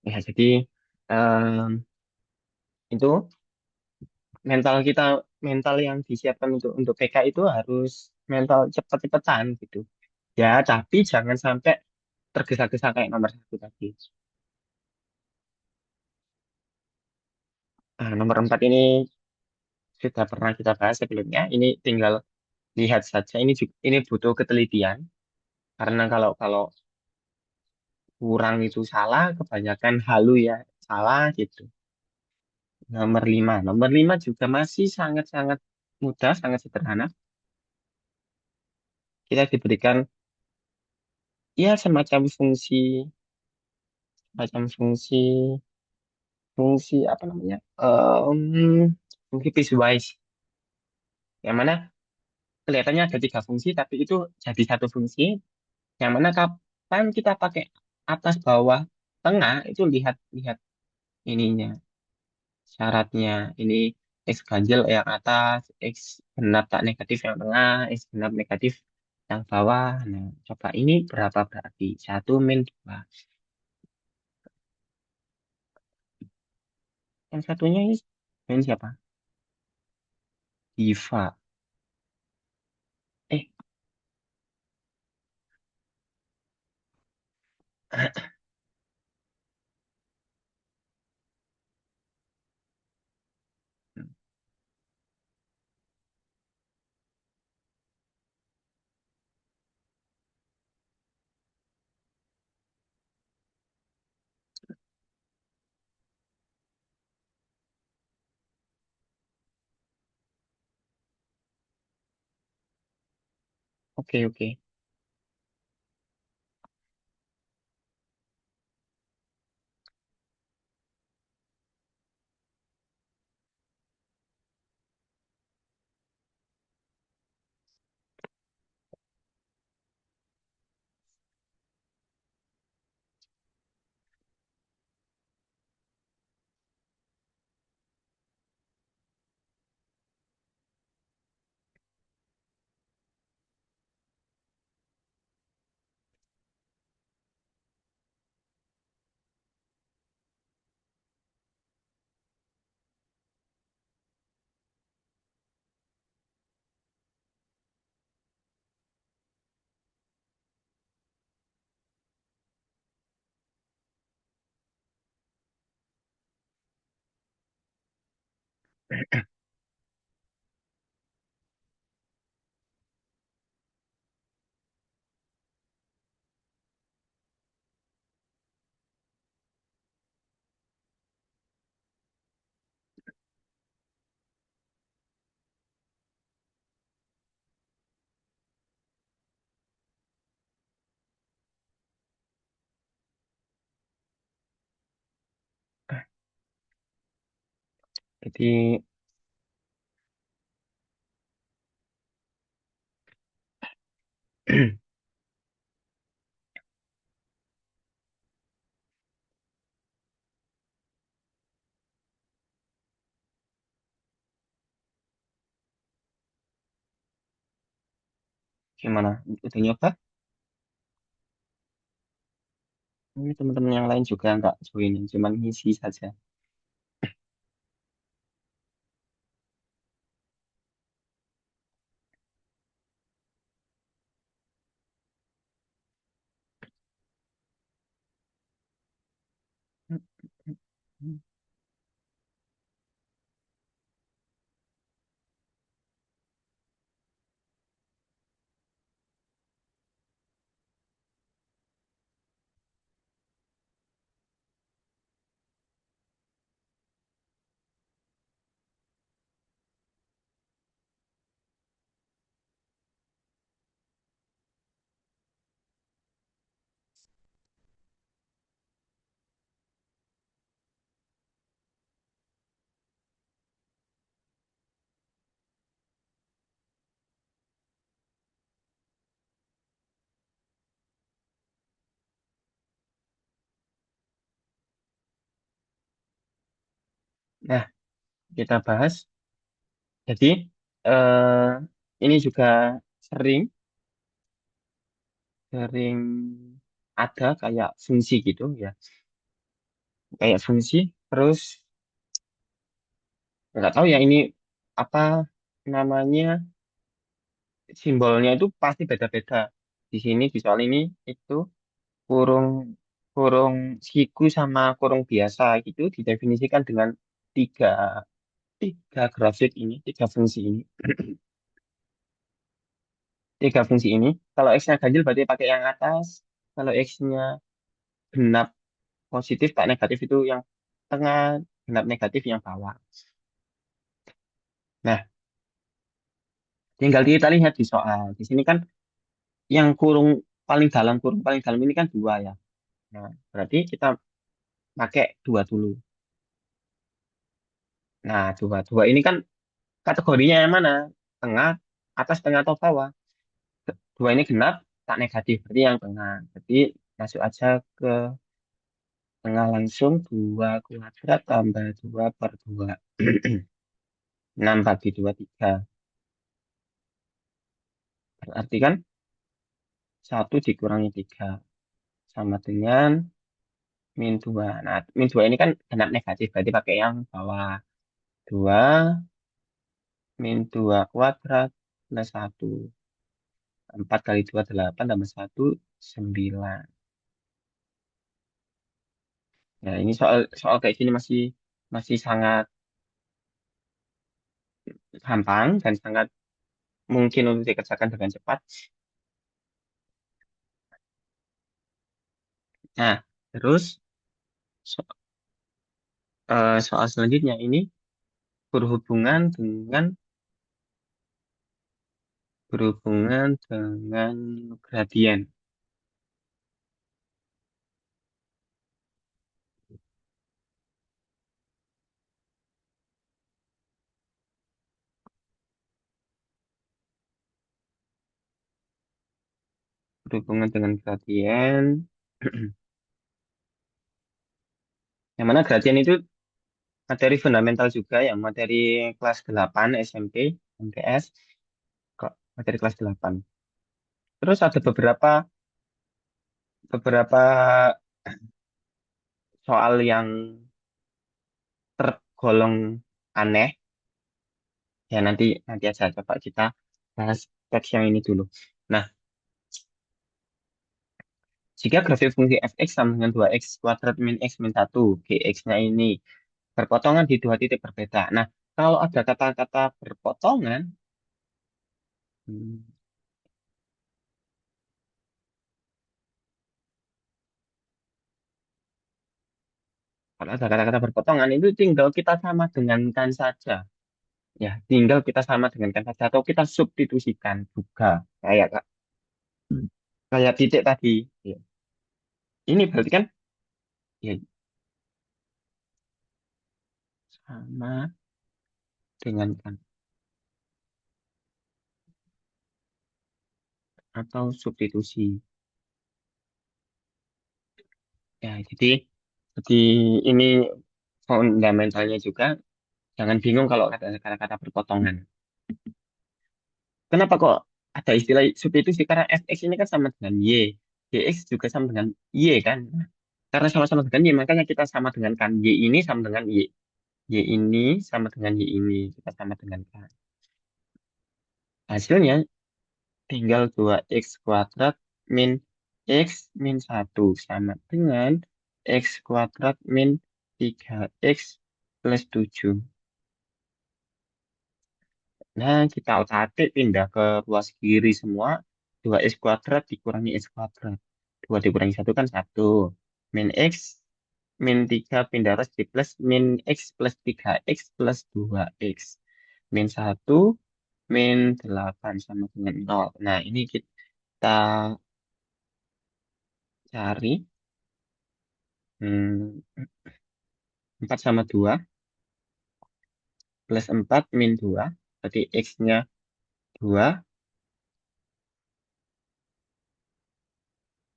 Ya, jadi em, itu mental kita, mental yang disiapkan untuk PK itu harus mental cepet-cepetan gitu. Ya, tapi jangan sampai tergesa-gesa kayak nomor satu tadi. Nah, nomor empat ini sudah pernah kita bahas sebelumnya. Ini tinggal lihat saja. Ini butuh ketelitian karena kalau kalau kurang itu salah, kebanyakan halu ya salah gitu. Nomor lima juga masih sangat-sangat mudah, sangat sederhana. Kita diberikan ya semacam fungsi, fungsi apa namanya? Fungsi piecewise. Yang mana kelihatannya ada tiga fungsi, tapi itu jadi satu fungsi. Yang mana kapan kita pakai atas, bawah, tengah itu lihat lihat ininya syaratnya. Ini X ganjil yang atas, X genap tak negatif yang tengah, X genap negatif yang bawah. Nah, coba ini berapa berarti? Satu min dua. Yang satunya ini min siapa? Diva. Eh, oke oke. Jadi gimana? Udah nyoba? Ini teman-teman yang lain juga nggak join, cuman ngisi saja. Nah, kita bahas. Jadi, eh, ini juga sering, sering ada kayak fungsi gitu ya. kayak fungsi, terus nggak tahu ya ini apa namanya, simbolnya itu pasti beda-beda. Di sini di soal ini itu kurung kurung siku sama kurung biasa itu didefinisikan dengan tiga tiga grafik ini, tiga fungsi ini. Tiga fungsi ini. Kalau X-nya ganjil berarti pakai yang atas. Kalau X-nya genap positif tak negatif itu yang tengah, genap negatif yang bawah. Nah, tinggal kita lihat di soal. Di sini kan yang kurung paling dalam ini kan dua ya. Nah, berarti kita pakai dua dulu. Nah, dua. Dua ini kan kategorinya yang mana? Tengah, atas, tengah, atau bawah. Dua ini genap, tak negatif. Berarti yang tengah. Berarti masuk aja ke tengah langsung. Dua kuadrat tambah dua per dua. 6 bagi dua, tiga. Berarti kan satu dikurangi tiga. Sama dengan min dua. Nah, min dua ini kan genap negatif. Berarti pakai yang bawah. Dua min dua kuadrat plus satu. 4 kali dua, 8 tambah satu, 9. Nah, ini soal soal kayak gini masih masih sangat gampang dan sangat mungkin untuk dikerjakan dengan cepat. Nah, terus so- soal selanjutnya ini berhubungan dengan gradien. Berhubungan dengan gradien. Yang mana gradien itu materi fundamental juga ya, materi kelas 8 SMP, MTS, kok materi kelas 8. Terus ada beberapa soal yang tergolong aneh. Ya nanti nanti aja coba kita bahas teks yang ini dulu. Nah, jika grafik fungsi f(x) sama dengan 2x kuadrat min x min 1, gx-nya ini berpotongan di dua titik berbeda. Nah, kalau ada kata-kata berpotongan, hmm, kalau ada kata-kata berpotongan itu tinggal kita sama dengankan saja. Ya, tinggal kita sama dengankan saja atau kita substitusikan juga. Kayak kayak titik tadi. Ya. Ini berarti kan ya sama dengankan atau substitusi. Ya, jadi ini fundamentalnya juga. Jangan bingung kalau ada kata-kata berpotongan. Kenapa kok ada istilah substitusi? Karena fx ini kan sama dengan y. Gx juga sama dengan y kan. Nah, karena sama-sama dengan y, makanya kita sama dengan kan. Y ini sama dengan y. Y ini sama dengan y ini. Kita sama dengan kan. Hasilnya tinggal dua x kuadrat min x min satu sama dengan x kuadrat min tiga x plus 7. Nah, kita otak-atik pindah ke ruas kiri semua. 2x kuadrat dikurangi x kuadrat. 2 dikurangi satu kan satu. Min x, min 3 pindah ruas di plus. Min x plus 3x plus 2x. Min satu, min 8 sama dengan nol. Nah, ini kita cari. 4 sama 2 plus 4 min 2. Berarti x-nya 2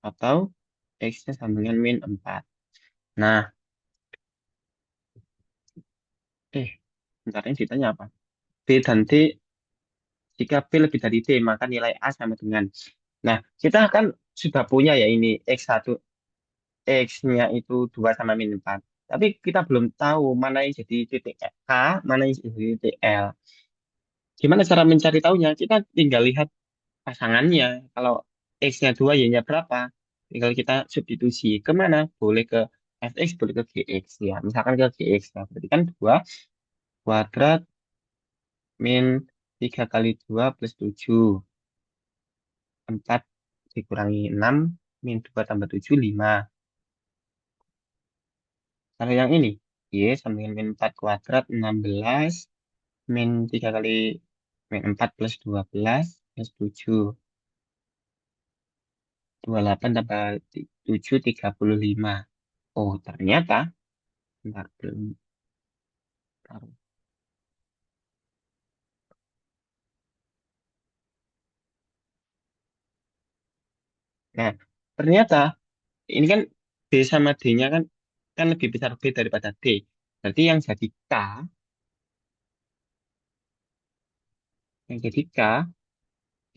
atau x-nya sama dengan min 4. Nah, bentar ini ditanya apa? B dan D, jika B lebih dari D, maka nilai A sama dengan. Nah, kita kan sudah punya ya ini X1, X-nya itu 2 sama min 4. Tapi kita belum tahu mana yang jadi titik K, mana yang jadi titik L. Gimana cara mencari tahunya? Kita tinggal lihat pasangannya. Kalau X-nya 2, Y-nya berapa? Tinggal kita substitusi. Kemana? Boleh ke Fx, boleh ke Gx. Ya, misalkan ke Gx. Nah, berarti kan 2 kuadrat min 3 kali 2 plus 7. 4 dikurangi 6 min 2 tambah 7 5. Kalau yang ini, Y sama dengan min 4 kuadrat 16 min 3 kali min 4 plus 12 plus 7. 28 tambah 7 35. Oh, ternyata, bentar, belum taruh. Nah, ternyata ini kan B sama D-nya kan lebih besar B daripada D. Berarti yang jadi K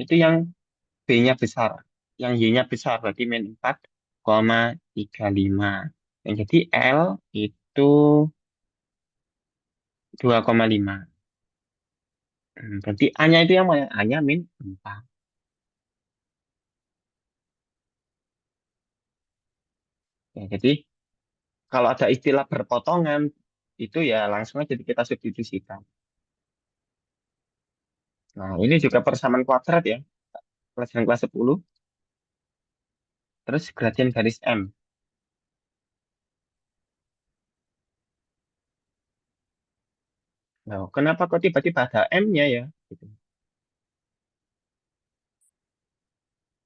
itu yang B-nya besar. Yang Y-nya besar, berarti min 4,35. Yang jadi L itu 2,5. Berarti A-nya itu yang mana? A-nya min 4. Ya, jadi kalau ada istilah berpotongan, itu ya langsung aja kita substitusikan. Nah, ini juga persamaan kuadrat ya, pelajaran kelas 10. Terus gradien garis M. Nah, kenapa kok tiba-tiba ada M-nya ya? Gitu.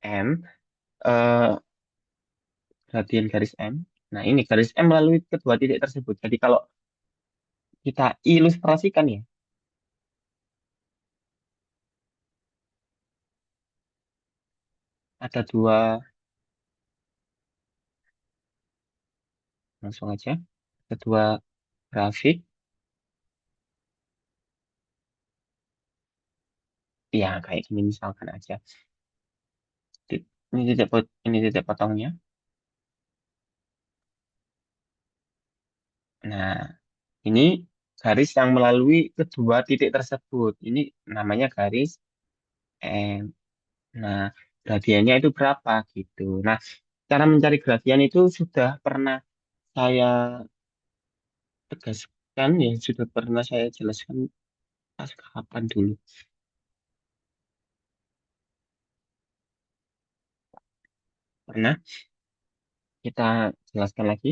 M, gradien garis M. Nah, ini garis M melalui kedua titik tersebut. Jadi kalau kita ilustrasikan ya, ada dua, langsung aja, ada dua grafik. Ya, kayak gini misalkan aja. Ini titik potongnya. Nah, ini garis yang melalui kedua titik tersebut. Ini namanya garis M. Nah, gradiennya itu berapa gitu. Nah, cara mencari gradien itu sudah pernah saya tegaskan ya, sudah pernah saya jelaskan pas kapan dulu. Pernah kita jelaskan lagi.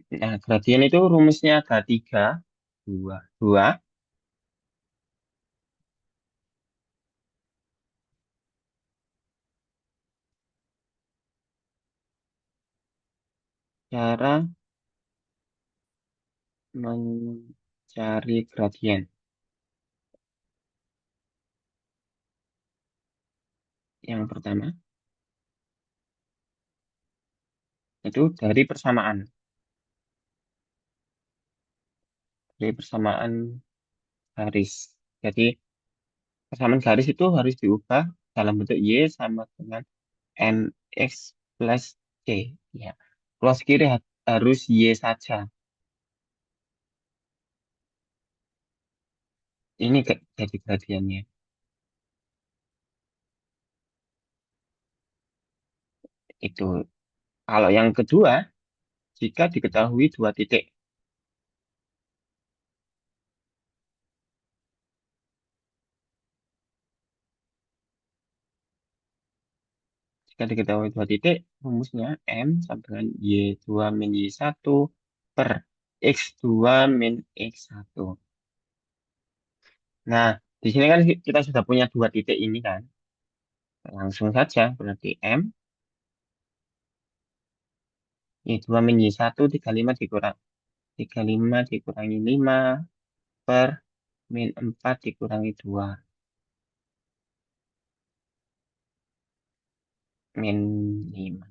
Nah, gradien itu rumusnya ada tiga, dua, dua. Cara mencari gradien. Yang pertama itu dari persamaan garis. Jadi persamaan garis itu harus diubah dalam bentuk Y sama dengan MX plus C. Ya. Plus kiri harus Y saja. Ini jadi gradiennya. Itu. Kalau yang kedua, jika diketahui dua titik. Jika diketahui dua titik, rumusnya M sama dengan Y2 min Y1 per X2 min X1. Nah, di sini kan kita sudah punya dua titik ini kan. Langsung saja, berarti M, Y2 min Y1, 35 dikurangi 5 per min 4 dikurangi 2 min 5.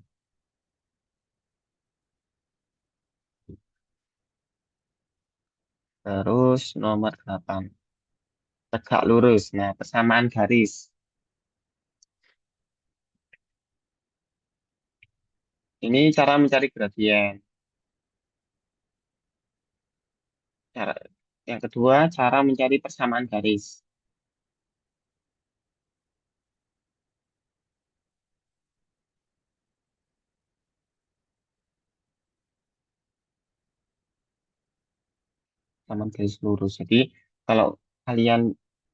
Terus nomor 8. Tegak lurus. Nah, persamaan garis. Ini cara mencari gradien. Cara yang kedua, cara mencari persamaan garis. Persamaan garis lurus. Jadi kalau kalian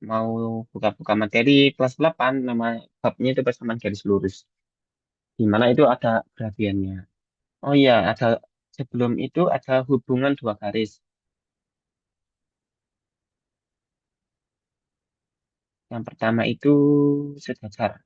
mau buka-buka materi kelas 8, nama babnya itu persamaan garis lurus. Di mana itu ada gradiennya. Oh iya, ada sebelum itu ada hubungan dua garis. Yang pertama itu sejajar.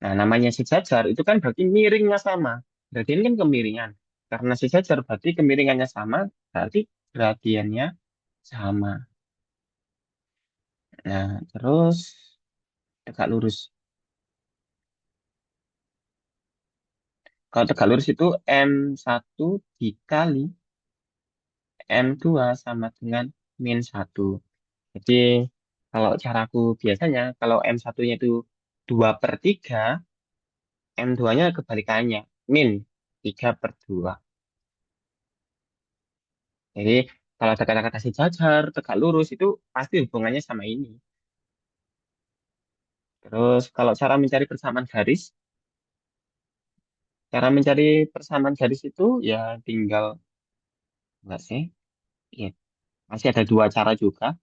Nah, namanya sejajar itu kan berarti miringnya sama. Gradien kan kemiringan. Karena sejajar berarti kemiringannya sama, berarti gradiennya sama. Nah, terus tegak lurus. Kalau tegak lurus itu M1 dikali M2 sama dengan -1. Jadi, kalau caraku biasanya, kalau M1-nya itu 2/3, M2-nya kebalikannya, min 3/2. Jadi, kalau ada kata-kata sejajar, tegak lurus, itu pasti hubungannya sama ini. Terus, kalau cara mencari persamaan garis itu ya tinggal, enggak sih? Iya, masih ada dua cara juga.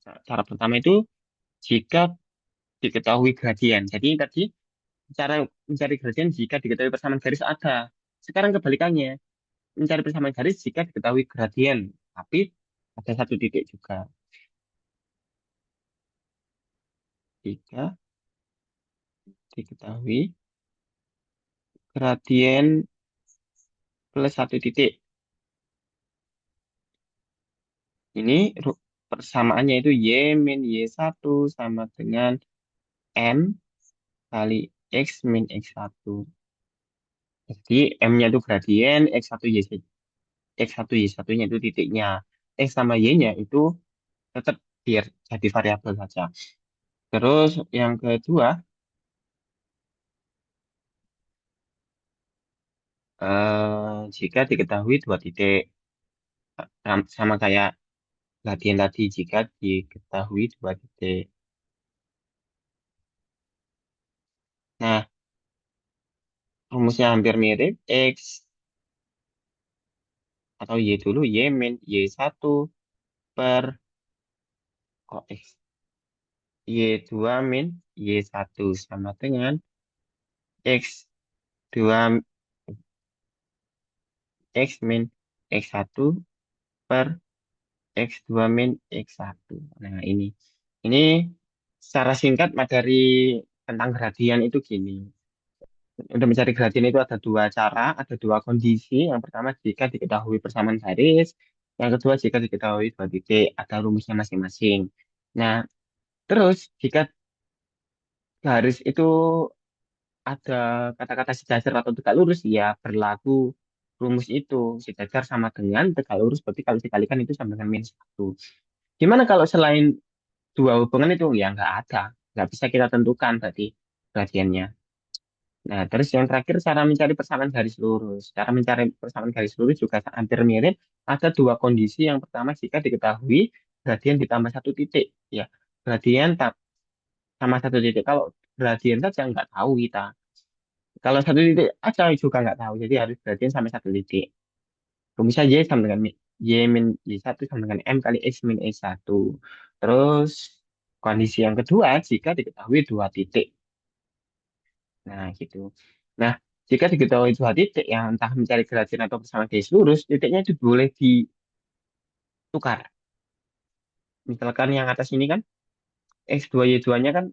Cara pertama itu jika diketahui gradien. Jadi tadi cara mencari gradien jika diketahui persamaan garis ada. Sekarang kebalikannya, mencari persamaan garis jika diketahui gradien, tapi ada satu titik juga. Jika diketahui gradien plus satu titik. Ini persamaannya itu Y min Y1 sama dengan M kali X min X1. Jadi M-nya itu gradien, X1 Y1-nya itu titiknya. X sama Y-nya itu tetap biar jadi variabel saja. Terus yang kedua, jika diketahui dua titik. Sama kayak latihan tadi, jika diketahui dua titik. Nah, rumusnya hampir mirip. X atau Y dulu, Y min Y1 per, kok X, Y2 min Y1 sama dengan X2, X min X1 per X2 min X1. Nah, ini secara singkat materi tentang gradien itu gini. Untuk mencari gradien itu ada dua cara, ada dua kondisi. Yang pertama jika diketahui persamaan garis, yang kedua jika diketahui dua titik, ada rumusnya masing-masing. Nah, terus jika garis itu ada kata-kata sejajar atau tegak lurus, ya berlaku rumus itu. Sejajar sama dengan tegak lurus, berarti kalau dikalikan itu sama dengan -1. Gimana kalau selain dua hubungan itu? Ya nggak ada. Nggak bisa kita tentukan berarti gradiennya. Nah, terus yang terakhir cara mencari persamaan garis lurus. Cara mencari persamaan garis lurus juga hampir mirip. Ada dua kondisi. Yang pertama jika diketahui gradien ditambah satu titik. Ya, gradien tambah satu titik. Kalau gradien saja nggak tahu kita. Kalau satu titik aja juga nggak tahu. Jadi harus gradien sampai satu titik. Rumusnya Y sama dengan Y min Y1 sama dengan M kali X min X1. Terus kondisi yang kedua jika diketahui dua titik. Nah, gitu. Nah, jika diketahui dua titik yang entah mencari gradien atau persamaan garis lurus, titiknya itu boleh ditukar. Misalkan yang atas ini kan X2Y2-nya kan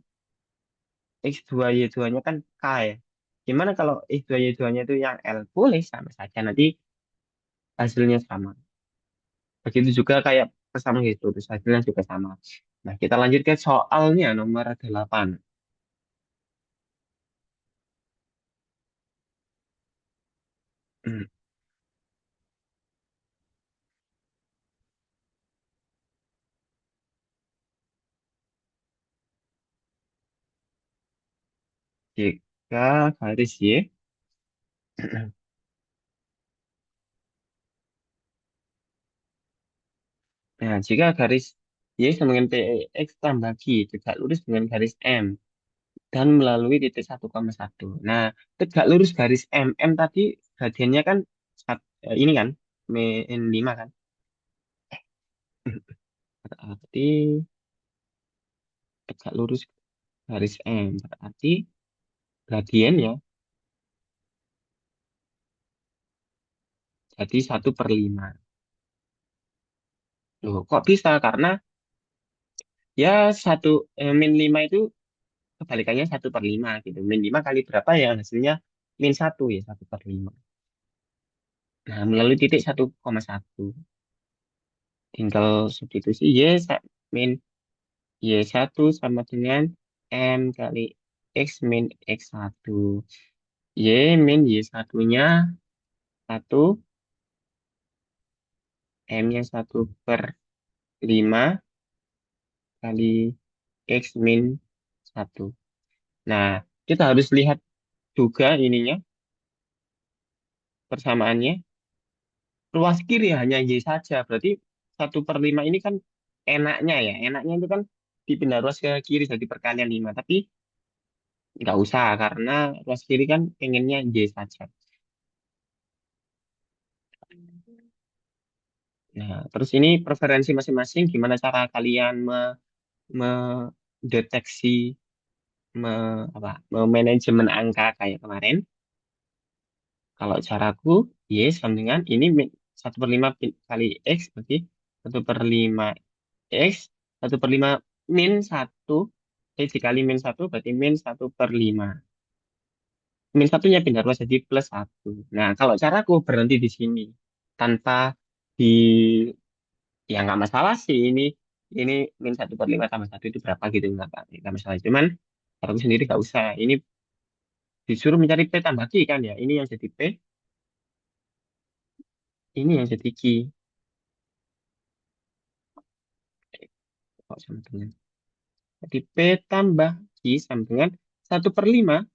X2Y2-nya kan K ya. Gimana kalau X2Y2-nya itu yang L? Boleh sama saja nanti hasilnya sama. Begitu juga kayak persamaan garis lurus, hasilnya juga sama. Nah, kita lanjut ke soalnya nomor 8. Hmm. Jika garis Y, nah, jika garis Y sama dengan PX tambah Q tegak lurus dengan garis M dan melalui titik 1,1. Nah, tegak lurus garis M. M tadi gradiennya kan ini kan, min 5 kan. Berarti tegak lurus garis M. Berarti gradiennya jadi 1/5. Loh, kok bisa? Karena ya min 5 itu kebalikannya 1/5 gitu. Min 5 kali berapa ya hasilnya min 1 ya 1/5. Nah, melalui titik 1,1. Tinggal substitusi min Y1 sama dengan M kali X min X1. Y min Y1-nya 1, M-nya 1/5 kali X min 1. Nah, kita harus lihat juga ininya, persamaannya. Ruas kiri hanya Y saja. Berarti 1/5 ini kan enaknya ya. Enaknya itu kan dipindah ruas ke kiri jadi perkalian 5. Tapi nggak usah karena ruas kiri kan pengennya Y saja. Nah, terus ini preferensi masing-masing. Gimana cara kalian mendeteksi, me, manajemen angka kayak kemarin? Kalau caraku, Y sama dengan ini 1/5 kali X berarti 1/5 X, 1/5 min 1, dikali min 1 berarti min 1/5. Min satunya pindah ruas jadi +1. Nah, kalau caraku berhenti di sini. Tanpa di, ya nggak masalah sih ini min 1/5 tambah 1 itu berapa gitu. Nggak masalah. Cuman caraku sendiri nggak usah. Ini disuruh mencari P tambah Q kan ya. Ini yang jadi P, ini yang jadi Q. Kok sama dengan. Jadi P tambah Q sama dengan 1/5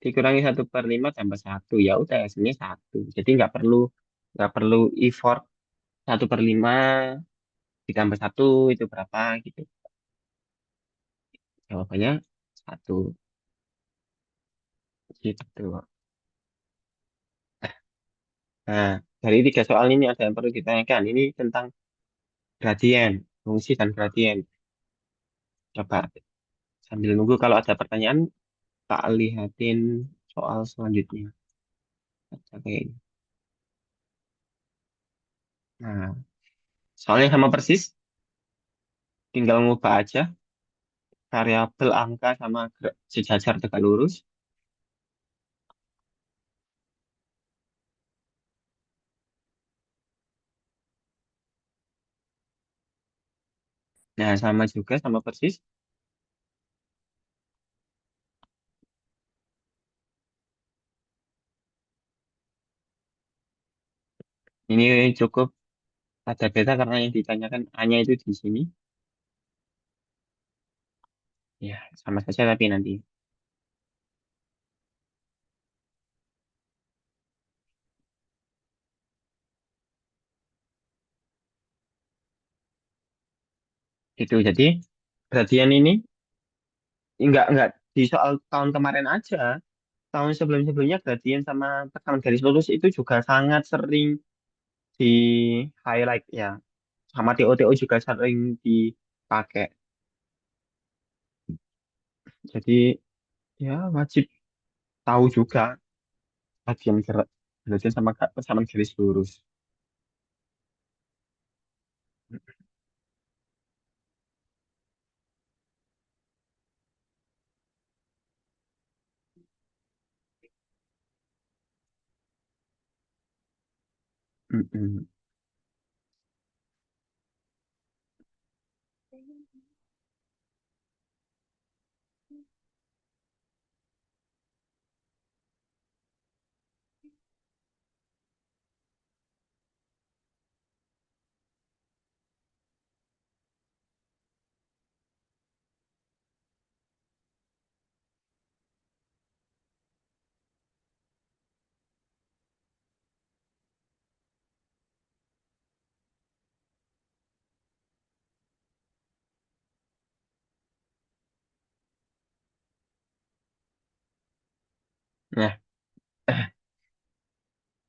dikurangi 1/5 tambah 1 ya udah hasilnya 1. Jadi nggak perlu effort 1/5 ditambah 1 itu berapa gitu. Jawabannya 1 gitu. Nah, dari 3 soal ini ada yang perlu ditanyakan. Ini tentang gradien, fungsi dan gradien. Coba sambil nunggu kalau ada pertanyaan tak lihatin soal selanjutnya. Oke. Nah, soalnya sama persis, tinggal ngubah aja variabel angka sama sejajar tegak lurus. Nah, sama juga sama persis. Ini cukup ada beta karena yang ditanyakan hanya itu di sini. Ya, sama saja tapi nanti. Itu jadi gradien ini enggak di soal tahun kemarin aja. Tahun sebelum-sebelumnya gradien sama tekanan garis lurus itu juga sangat sering di highlight ya. Sama TO-TO juga sering dipakai. Jadi ya wajib tahu juga gradien sama persamaan garis lurus. Mm-mm.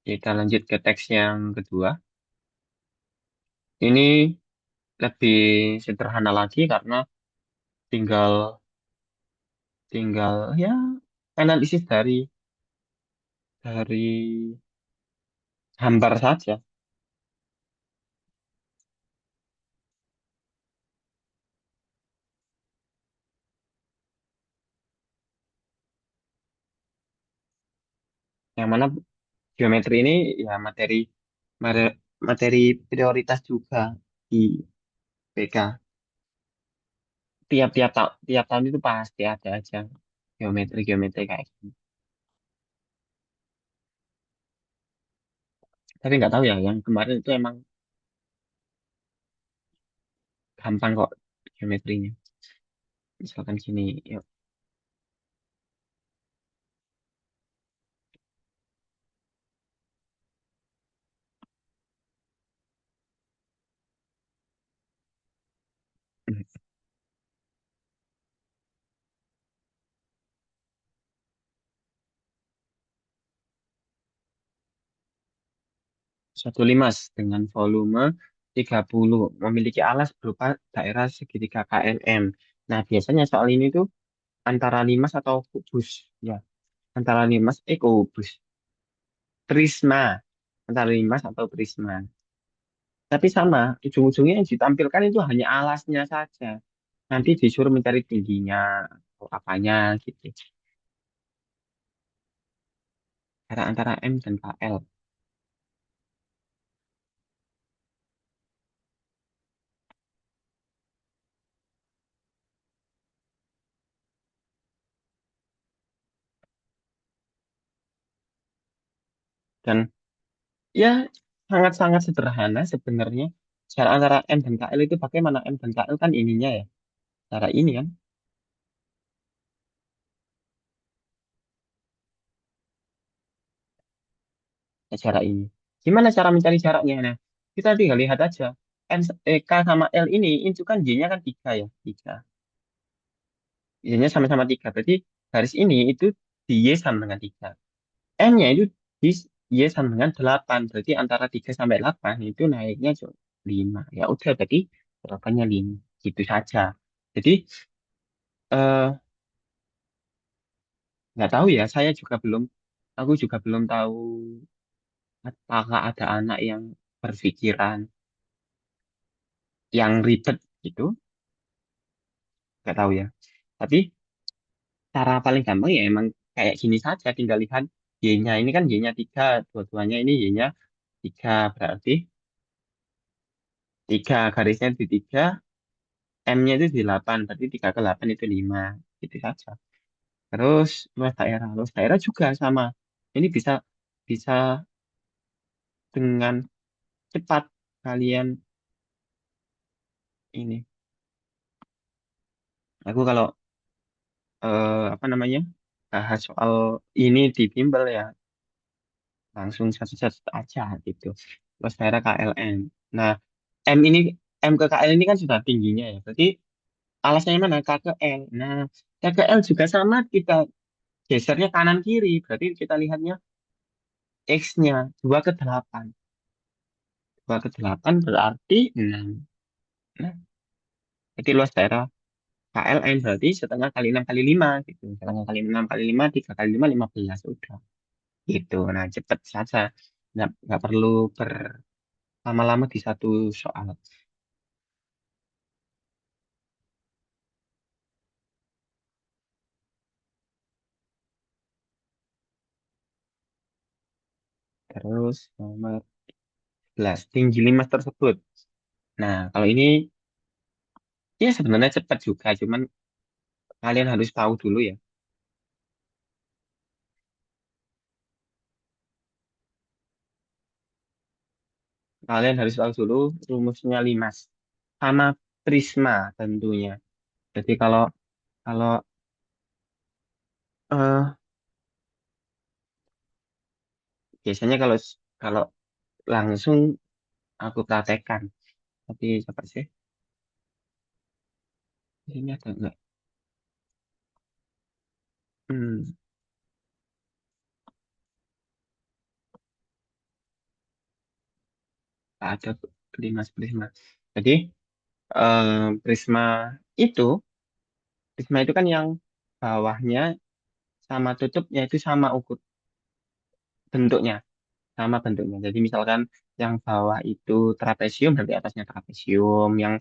Kita lanjut ke teks yang kedua. Ini lebih sederhana lagi karena tinggal tinggal ya analisis dari hambar saja. Yang mana geometri ini ya mare- materi prioritas juga di PK. Tiap tahun itu pasti ada aja geometri kayak gini. Tapi nggak tahu ya, yang kemarin itu emang gampang kok geometrinya. Misalkan gini, yuk. Suatu limas dengan volume 30 memiliki alas berupa daerah segitiga KLM. Nah, biasanya soal ini tuh antara limas atau kubus. Ya, antara limas, kubus. Prisma. Antara limas atau prisma. Tapi sama, ujung-ujungnya yang ditampilkan itu hanya alasnya saja. Nanti disuruh mencari tingginya, atau apanya gitu. Antara M dan KL. Dan ya sangat-sangat sederhana sebenarnya. Cara antara M dan KL itu bagaimana? M dan KL kan ininya ya. Cara ini kan, cara ini. Gimana cara mencari jaraknya? Nah, kita tinggal lihat aja. K sama L itu kan Y-nya kan 3 ya. 3. Y-nya sama-sama 3. Berarti garis ini itu di Y sama dengan 3. N-nya itu di Y sama dengan 8. Berarti antara 3 sampai 8 itu naiknya cuma 5. Ya udah, berarti jawabannya 5. Gitu saja. Jadi, eh nggak tahu ya, aku juga belum tahu apakah ada anak yang berpikiran yang ribet gitu, nggak tahu ya. Tapi cara paling gampang ya emang kayak gini saja, tinggal lihat Y-nya ini kan Y-nya 3, dua-duanya ini Y-nya 3, berarti 3 garisnya di 3, M-nya itu di 8, berarti 3 ke 8 itu 5, gitu saja. Terus luas daerah juga sama. Ini bisa bisa dengan cepat kalian ini. Aku kalau apa namanya bahas soal ini di bimbel ya langsung satu-satu aja gitu. Terus daerah KLN. Nah, M ini M ke KL ini kan sudah tingginya ya. Berarti alasnya mana? K ke L. Nah, K ke L juga sama, kita gesernya kanan kiri. Berarti kita lihatnya X-nya 2 ke 8. 2 ke 8 berarti 6. Nah, jadi luas daerah KLN berarti setengah kali 6 kali 5 gitu. Setengah kali 6 kali 5 3 kali 5 15. Udah. Gitu. Nah, cepet saja. Nggak perlu berlama-lama di satu soal. Terus nomor 11, tinggi limas tersebut. Nah, kalau ini ya sebenarnya cepat juga, cuman kalian harus tahu dulu ya. Kalian harus tahu dulu rumusnya limas sama prisma tentunya. Jadi kalau kalau eh biasanya kalau langsung aku praktekkan. Tapi coba sih, ini ada nggak? Hmm, ada prisma. Jadi prisma itu, prisma itu kan yang bawahnya sama tutupnya itu sama ukur bentuknya, sama bentuknya. Jadi misalkan yang bawah itu trapesium, berarti atasnya trapesium. Yang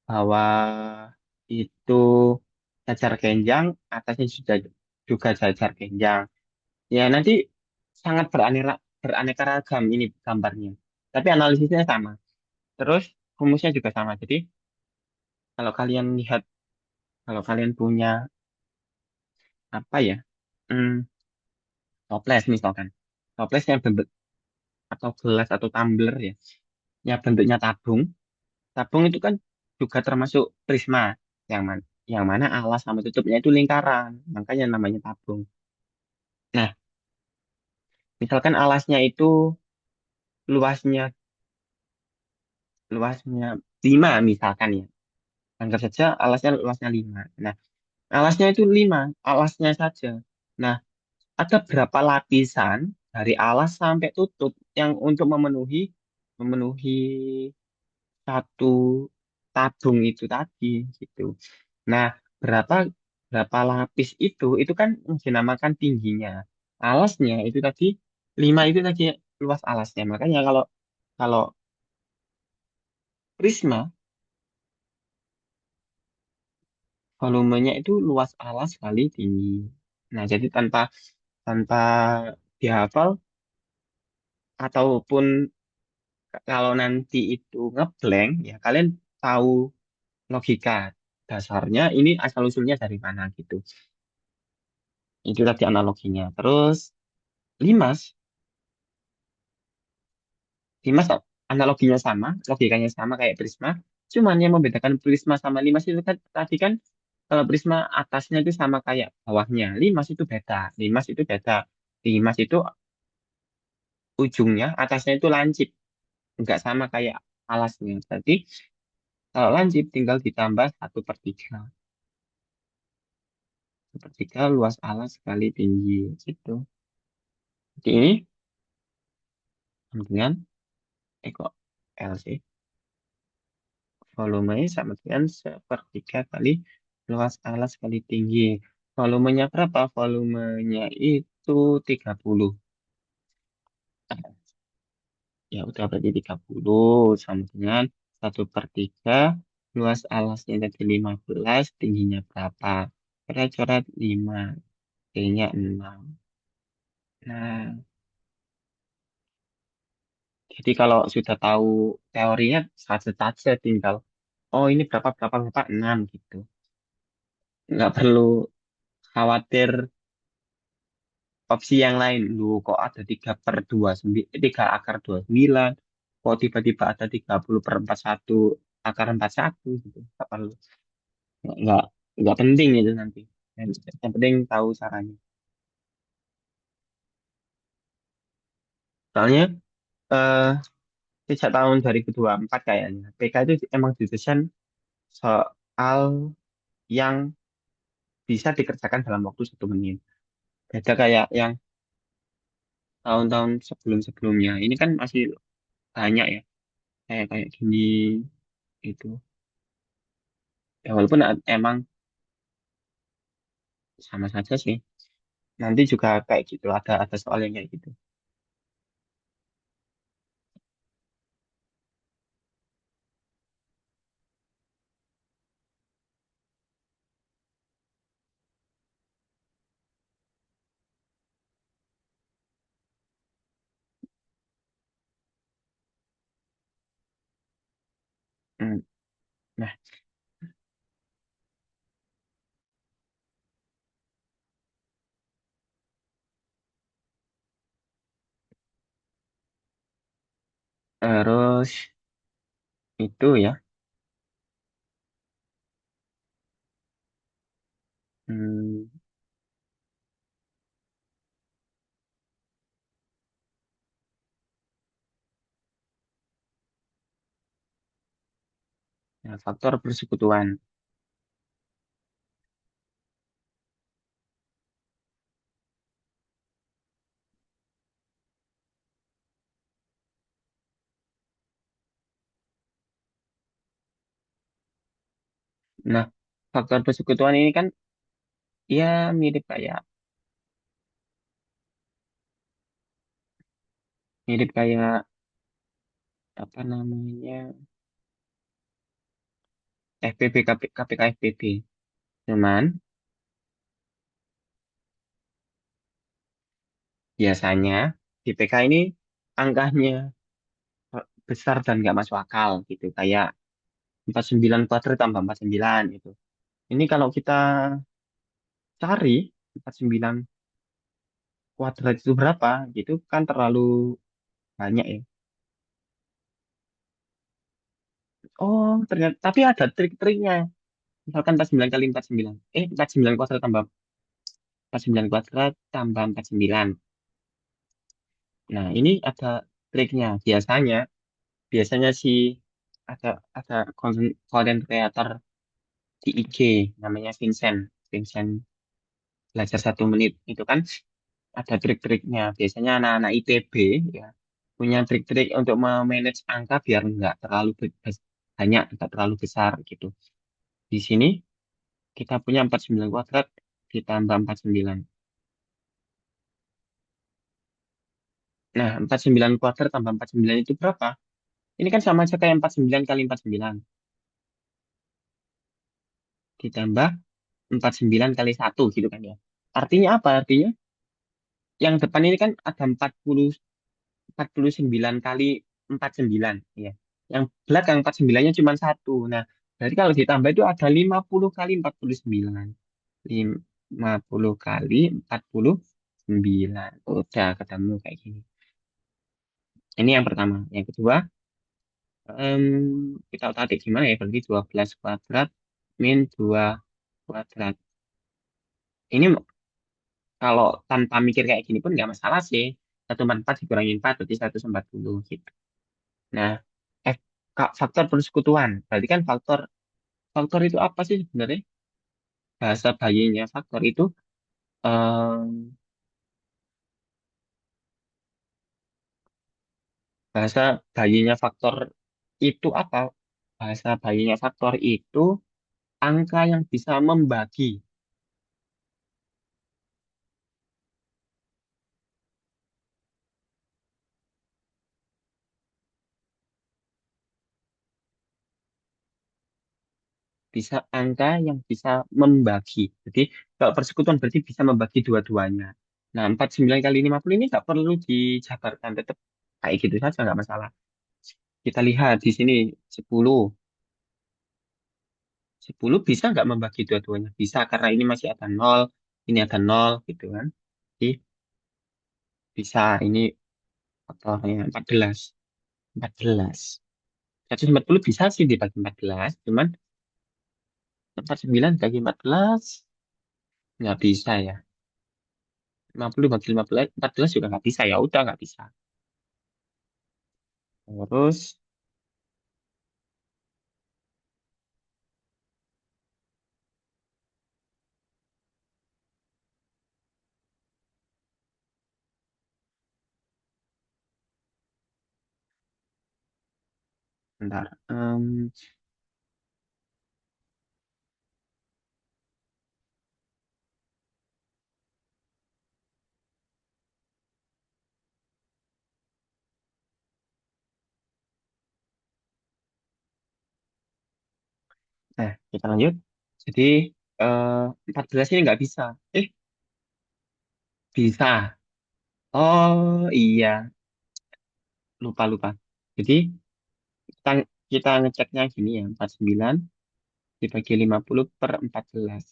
bawah itu jajar genjang, atasnya sudah juga jajar genjang. Ya nanti sangat beraneka ragam ini gambarnya. Tapi analisisnya sama. Terus rumusnya juga sama. Jadi kalau kalian lihat, kalau kalian punya apa ya, hmm, toples misalkan, toples yang bentuk atau gelas atau tumbler ya, ya bentuknya tabung. Tabung itu kan juga termasuk prisma, yang mana alas sama tutupnya itu lingkaran, makanya namanya tabung. Nah, misalkan alasnya itu luasnya luasnya 5 misalkan ya. Anggap saja alasnya luasnya 5. Nah, alasnya itu 5 alasnya saja. Nah, ada berapa lapisan dari alas sampai tutup yang untuk memenuhi satu tabung itu tadi gitu. Nah, berapa berapa lapis itu kan dinamakan tingginya. Alasnya itu tadi 5 itu tadi luas alasnya. Makanya kalau kalau prisma volumenya itu luas alas kali tinggi. Nah, jadi tanpa tanpa dihafal ataupun kalau nanti itu ngeblank ya kalian tahu logika dasarnya ini asal usulnya dari mana gitu. Itu tadi analoginya. Terus limas, limas analoginya sama, logikanya sama kayak prisma. Cuman yang membedakan prisma sama limas itu kan tadi kan kalau prisma atasnya itu sama kayak bawahnya. Limas itu beda. Limas itu beda. Limas itu ujungnya atasnya itu lancip, nggak sama kayak alasnya. Jadi kalau lancip tinggal ditambah 1/3. 1/3 luas alas kali tinggi gitu. Jadi ini sama dengan kok L sih. Volumenya sama dengan 1/3 kali luas alas kali tinggi. Volumenya berapa? Volumenya itu 30. Ya udah berarti 30 sama dengan 1/3 luas alasnya jadi 15, tingginya berapa? Coret-coret 5, T-nya 6. Nah, jadi kalau sudah tahu teorinya saja tinggal, oh ini berapa, berapa, berapa, 6 gitu. Nggak perlu khawatir opsi yang lain. Lu kok ada 3/29, 3 akar 29, kok tiba-tiba ada 30/41 akar 41 gitu. Nggak perlu. Nggak, nggak penting itu nanti. Yang penting tahu caranya. Soalnya eh, sejak tahun 2024 kayaknya, PK itu emang didesain soal yang bisa dikerjakan dalam waktu 1 menit. Beda kayak yang tahun-tahun sebelum-sebelumnya. Ini kan masih banyak ya, kayak kayak gini itu. Ya walaupun emang sama saja sih. Nanti juga kayak gitu, ada soal yang kayak gitu. Hmm. Nah, terus itu ya, hmm, ya, faktor persekutuan. Nah, faktor persekutuan ini kan ya mirip kayak apa namanya FPP KPK FPP. Cuman biasanya di PK ini angkanya besar dan nggak masuk akal gitu. Kayak 49 kuadrat tambah 49 gitu. Ini kalau kita cari 49 kuadrat itu berapa gitu kan terlalu banyak ya. Oh, ternyata tapi ada trik-triknya. Misalkan 49 kali 49. 49 kuadrat tambah 49 kuadrat tambah 49. Nah, ini ada triknya. Biasanya sih ada konten kreator di IG namanya Vincent. Vincent belajar 1 menit itu kan ada trik-triknya. Biasanya anak-anak ITB ya punya trik-trik untuk memanage angka biar nggak terlalu banyak, nggak terlalu besar gitu. Di sini kita punya 49 kuadrat ditambah 49. Nah, 49 kuadrat tambah 49 itu berapa? Ini kan sama aja kayak 49 kali 49 ditambah 49 kali 1 gitu kan ya. Artinya apa? Artinya yang depan ini kan ada 49 kali 49 ya. Yang belakang 49-nya cuma satu. Nah, berarti kalau ditambah itu ada 50 kali 49. 50 kali 49. Udah ketemu kayak gini. Ini yang pertama. Yang kedua, em, kita otak gimana ya? Berarti 12 kuadrat min 2 kuadrat. Ini kalau tanpa mikir kayak gini pun nggak masalah sih. 144 dikurangi 4 berarti 140 gitu. Nah, F, faktor persekutuan. Berarti kan faktor faktor itu apa sih sebenarnya? Bahasa bayinya faktor itu em, bahasa bayinya faktor itu apa? Bahasa bayinya faktor itu angka yang bisa membagi. Bisa angka yang bisa membagi. Jadi kalau persekutuan berarti bisa membagi dua-duanya. Nah, 49 kali 50 ini nggak perlu dijabarkan. Tetap kayak gitu saja nggak masalah. Kita lihat di sini 10. 10 bisa nggak membagi dua-duanya? Bisa karena ini masih ada nol, ini ada nol gitu kan. Jadi bisa ini faktornya 14. 14. 140 bisa sih dibagi 14, cuman 49 bagi 14 nggak bisa ya. 50 bagi 15, 14 juga nggak bisa ya. Udah nggak bisa. Terus, bentar. Nah, kita lanjut. Jadi, eh, 14 ini nggak bisa. Eh, bisa. Oh, iya. Lupa-lupa. Jadi, kita, kita ngeceknya gini ya. 49 dibagi 50 per 14.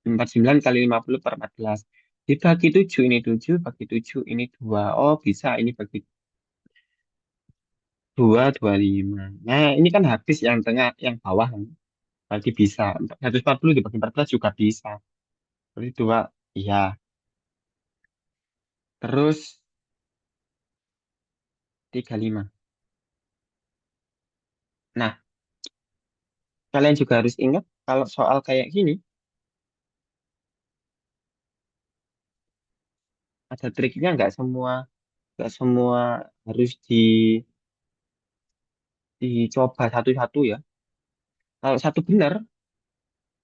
49 kali 50 per 14. Dibagi 7 ini 7, bagi 7 ini 2. Oh, bisa. Ini bagi 2, 25. Nah, ini kan habis yang tengah, yang bawah. Berarti bisa. 140 dibagi 14 juga bisa. Berarti 2, iya. Terus 35. Nah, kalian juga harus ingat kalau soal kayak gini, ada triknya nggak semua harus dicoba satu-satu ya. Kalau satu benar,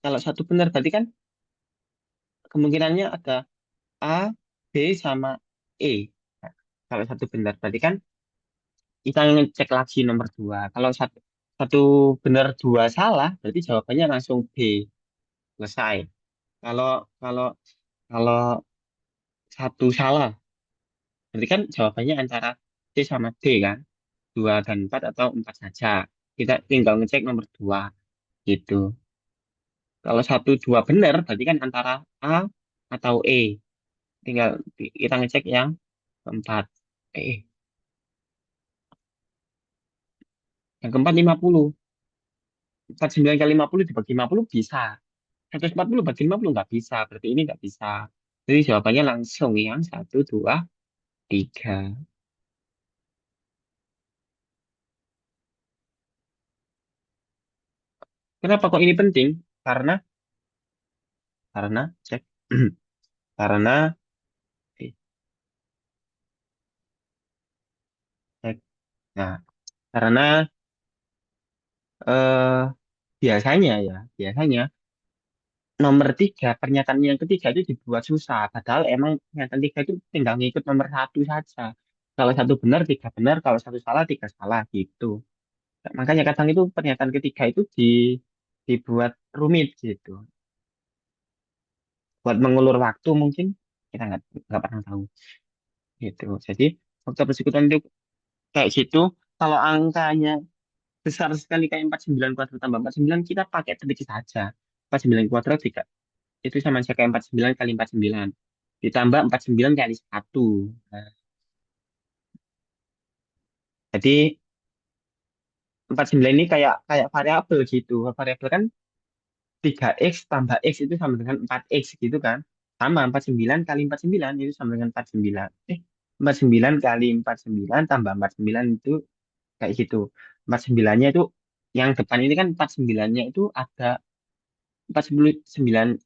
Kalau satu benar berarti kan kemungkinannya ada A, B sama E. Nah, kalau satu benar berarti kan kita ngecek lagi nomor dua. Kalau satu satu benar dua salah, berarti jawabannya langsung B. Selesai. Kalau kalau kalau satu salah, berarti kan jawabannya antara C sama D kan, dua dan empat atau empat saja. Kita tinggal ngecek nomor dua gitu. Kalau satu dua benar, berarti kan antara A atau E. Tinggal kita ngecek yang keempat. Yang keempat 50. 49 kali 50 dibagi 50 bisa. 140 bagi 50 nggak bisa. Berarti ini nggak bisa. Jadi jawabannya langsung yang satu, dua, tiga. Kenapa kok ini penting? Karena, cek. Karena, eh, cek. Nah, karena eh, biasanya nomor tiga, pernyataan yang ketiga itu dibuat susah. Padahal emang pernyataan tiga itu tinggal ngikut nomor satu saja. Kalau satu benar, tiga benar. Kalau satu salah, tiga salah gitu. Makanya kadang itu pernyataan ketiga itu dibuat rumit gitu. Buat mengulur waktu mungkin kita nggak pernah tahu gitu. Jadi faktor persekutuan itu kayak gitu. Kalau angkanya besar sekali kayak 49 kuadrat tambah 49 kita pakai sedikit saja. 49 kuadrat juga itu sama saja kayak 49 kali 49. Ditambah 49 kali satu. Nah, jadi 49 ini kayak kayak variabel gitu. Variabel kan 3x tambah x itu sama dengan 4x gitu kan. Sama 49 kali 49 itu sama dengan 49. 49 kali 49 tambah 49 itu kayak gitu. 49-nya itu yang depan ini kan 49-nya itu ada 49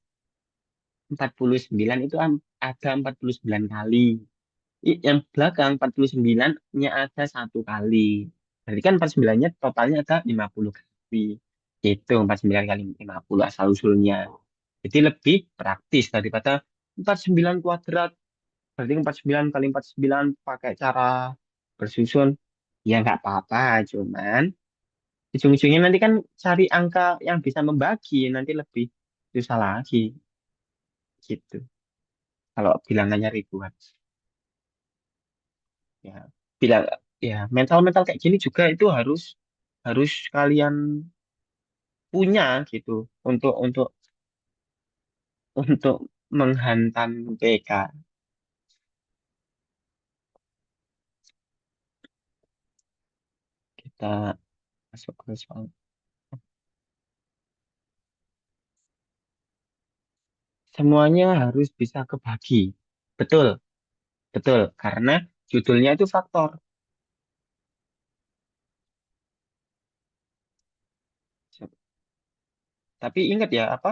49 itu ada 49 kali. Yang belakang 49-nya ada satu kali. Berarti kan 49-nya totalnya ada 50 kali. Itu 49 kali 50 asal usulnya. Jadi lebih praktis daripada 49 kuadrat. Berarti 49 kali 49 pakai cara bersusun. Ya nggak apa-apa, cuman ujung-ujungnya nanti kan cari angka yang bisa membagi. Nanti lebih susah lagi gitu. Kalau bilangannya ribuan. Ya, bilang ya mental-mental kayak gini juga itu harus harus kalian punya gitu untuk menghantam PK. Kita masuk ke soal. Semuanya harus bisa kebagi. Betul, betul. Karena judulnya itu faktor. Tapi ingat ya, apa?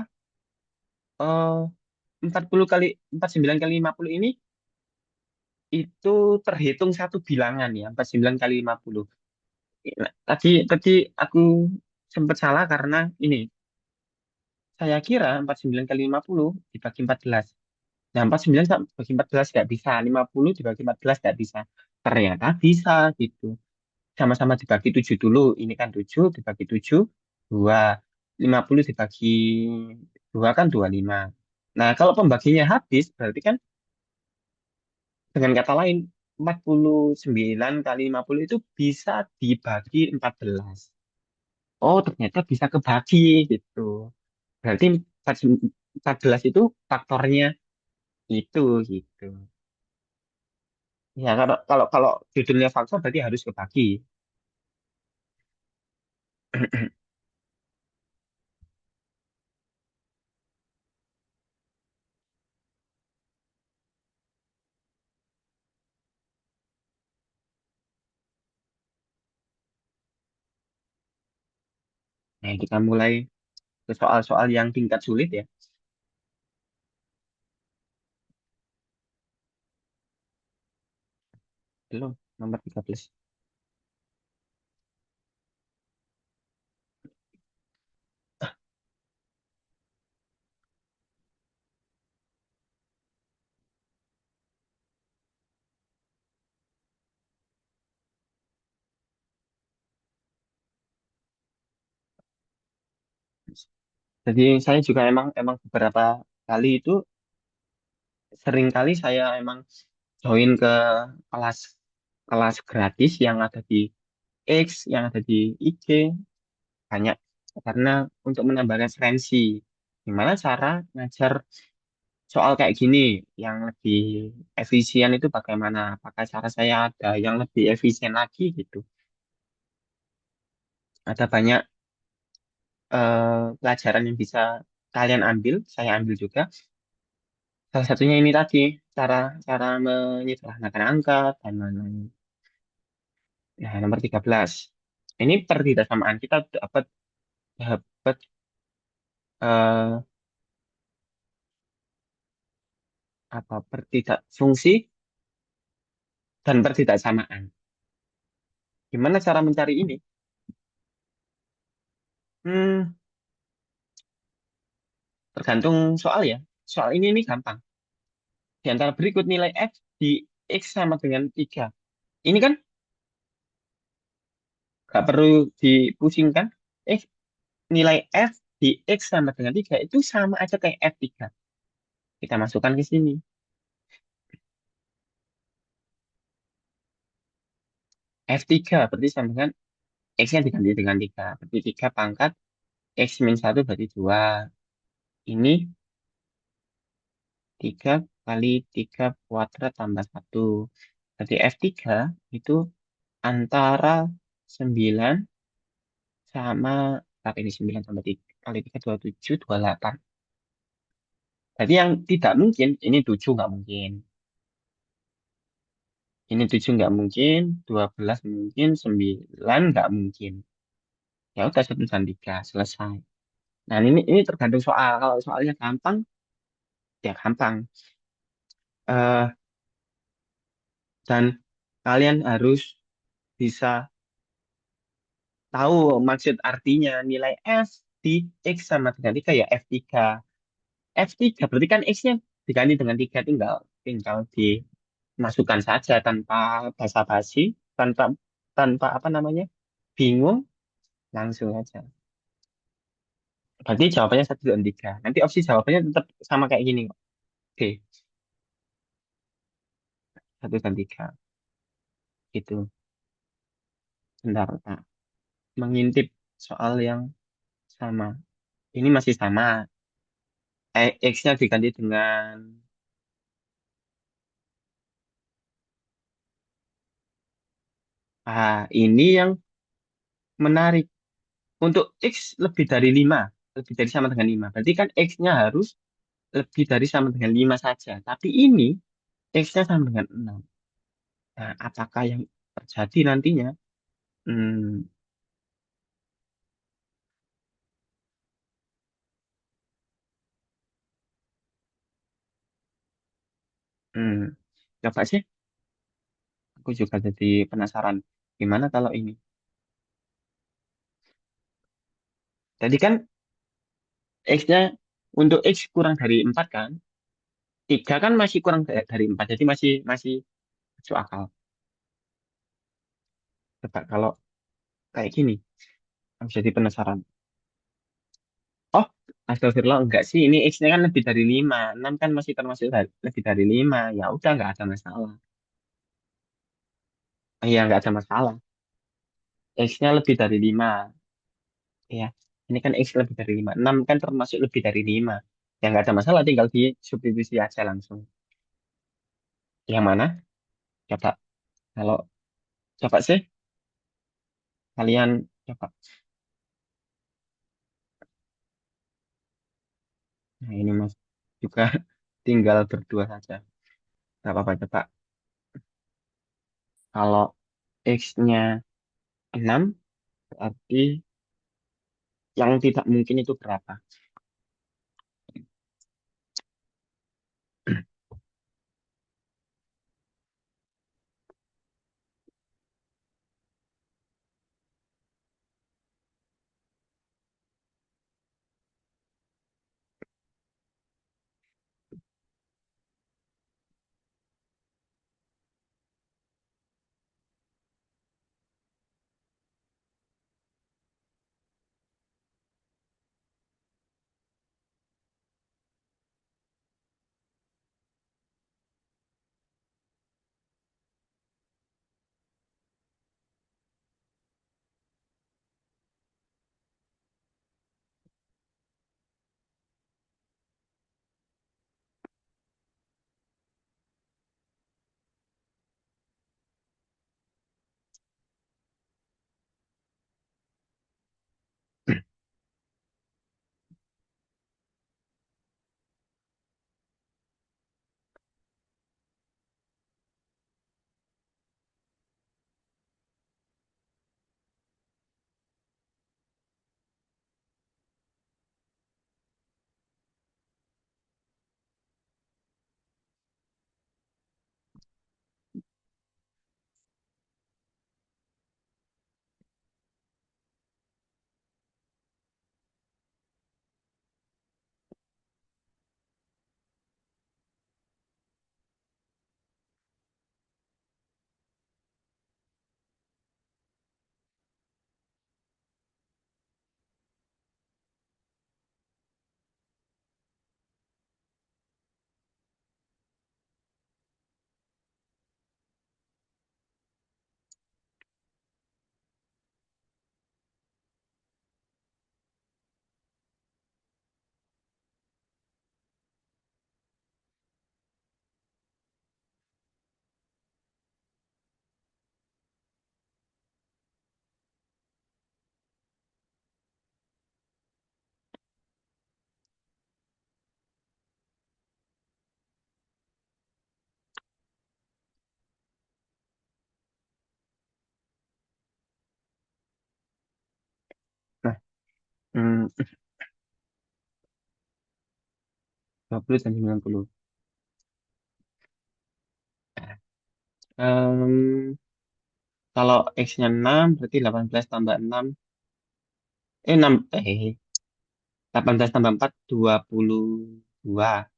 eh 40 kali 49 kali 50 ini itu terhitung satu bilangan ya, 49 kali 50. Nah, tadi tadi aku sempat salah karena ini saya kira 49 kali 50 dibagi 14. Nah, 49 dibagi 14 nggak bisa, 50 dibagi 14 nggak bisa. Ternyata bisa gitu. Sama-sama dibagi 7 dulu. Ini kan 7 dibagi 7, 2. 50 dibagi 2 kan 25. Nah, kalau pembaginya habis, berarti kan dengan kata lain, 49 kali 50 itu bisa dibagi 14. Oh, ternyata bisa kebagi gitu. Berarti 14 itu faktornya itu gitu. Ya, kalau kalau kalau judulnya faktor berarti harus kebagi. Nah, kita mulai ke soal-soal yang tingkat sulit ya. Belum, nomor 13. Jadi saya juga emang emang beberapa kali itu sering kali saya emang join ke kelas kelas gratis yang ada di X, yang ada di IG banyak karena untuk menambah referensi. Gimana cara ngajar soal kayak gini yang lebih efisien itu bagaimana? Apakah cara saya ada yang lebih efisien lagi gitu? Ada banyak pelajaran yang bisa kalian ambil, saya ambil juga. Salah satunya ini tadi, cara cara menyederhanakan angka dan lain-lain. Nah, nomor 13. Ini pertidaksamaan kita dapat dapat eh, apa pertidak fungsi dan pertidaksamaan. Gimana cara mencari ini? Hmm, tergantung soal ya. Soal ini gampang. Di antara berikut nilai F di X sama dengan 3. Ini kan nggak perlu dipusingkan. X, nilai F di X sama dengan 3 itu sama aja kayak F3. Kita masukkan ke sini. F3 berarti sama dengan X-nya diganti dengan 3. Berarti 3 pangkat X min 1 berarti 2. Ini 3 kali 3 kuadrat tambah 1. Berarti F3 itu antara 9 sama berapa ini 9 tambah 3 kali 3 27 28. Berarti yang tidak mungkin ini 7 nggak mungkin. Ini 7 nggak mungkin, 12 mungkin, 9 nggak mungkin. Ya udah 1 dan 3 selesai. Nah, ini tergantung soal. Kalau soalnya gampang, ya gampang. Eh dan kalian harus bisa tahu maksud artinya nilai F di X sama dengan 3 ya F3. F3 berarti kan X-nya diganti dengan 3 tinggal tinggal dimasukkan saja tanpa basa-basi, tanpa tanpa apa namanya? Bingung, langsung aja. Berarti jawabannya 1 dan 3. Nanti opsi jawabannya tetap sama kayak gini kok. Oke, 1 dan 3. Itu. Bentar, Pak. Mengintip soal yang sama. Ini masih sama. X-nya diganti dengan ini yang menarik. Untuk X lebih dari 5, lebih dari sama dengan 5. Berarti kan X-nya harus lebih dari sama dengan 5 saja. Tapi ini X-nya sama dengan 6. Nah, apakah yang terjadi nantinya? Hmm, hmm. Coba sih, aku juga jadi penasaran. Gimana kalau ini? Tadi kan X-nya untuk X kurang dari 4 kan? 3 kan masih kurang dari 4. Jadi masih masih masuk akal. Coba kalau kayak gini, aku jadi penasaran. Oh, astagfirullah enggak sih. Ini X-nya kan lebih dari 5. 6 kan masih termasuk lebih dari 5. Ya udah enggak ada masalah. Iya, enggak ada masalah. X-nya lebih dari 5. Ya, ini kan X lebih dari 5. 6 kan termasuk lebih dari 5. Ya enggak ada masalah, tinggal di substitusi aja langsung. Yang mana? Coba. Kalau coba sih, kalian coba. Nah, ini Mas juga tinggal berdua saja. Enggak apa-apa, coba. Kalau X-nya 6, berarti yang tidak mungkin itu berapa? Hmm, 20 dan 90. Em, Kalau X-nya 6 berarti 18 tambah 6. 6. 18 tambah 4, 22.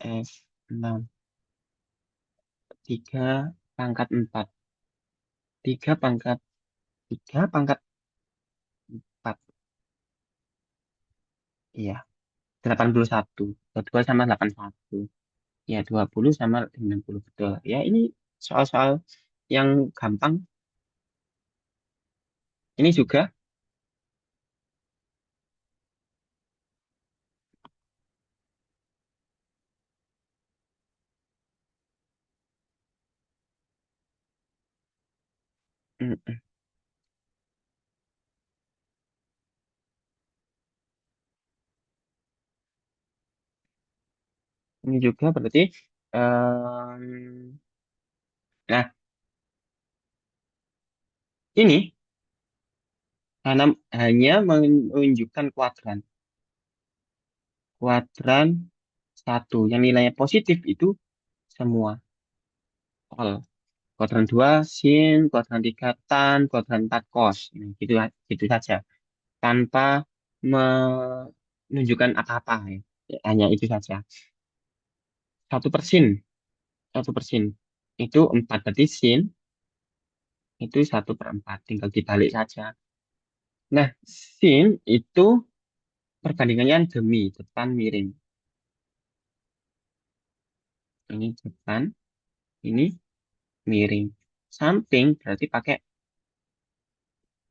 X 6. 3 pangkat 4. 3 pangkat 3 pangkat 4. Iya. 81. 22 sama 81. Ya, 20 sama 90. Betul. Ya, ini soal-soal yang gampang. Ini juga. mm, mm. Ini juga berarti. Nah, ini karena hanya menunjukkan kuadran. Kuadran satu. Yang nilainya positif itu semua. All. Kuadran 2 sin, kuadran 3 tan, kuadran 4 cos. Nah, gitu, gitu saja. Tanpa menunjukkan apa-apa ya. Ya, hanya itu saja. 1/sin. 1/sin. Itu 4. Berarti sin itu 1/4. Tinggal dibalik saja. Nah, sin itu perbandingannya demi depan miring. Ini depan, ini miring. Samping berarti pakai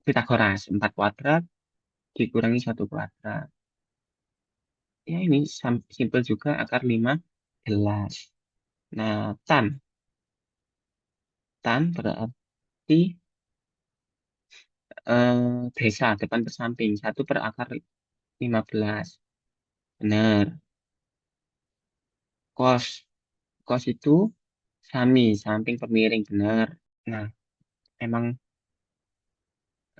Pitagoras. 4 kuadrat dikurangi 1 kuadrat. Ya ini simple juga akar 15. Nah, tan berarti desa depan per samping. 1/akar 15. Benar. Kos. Kos itu samping per miring. Benar. Nah, emang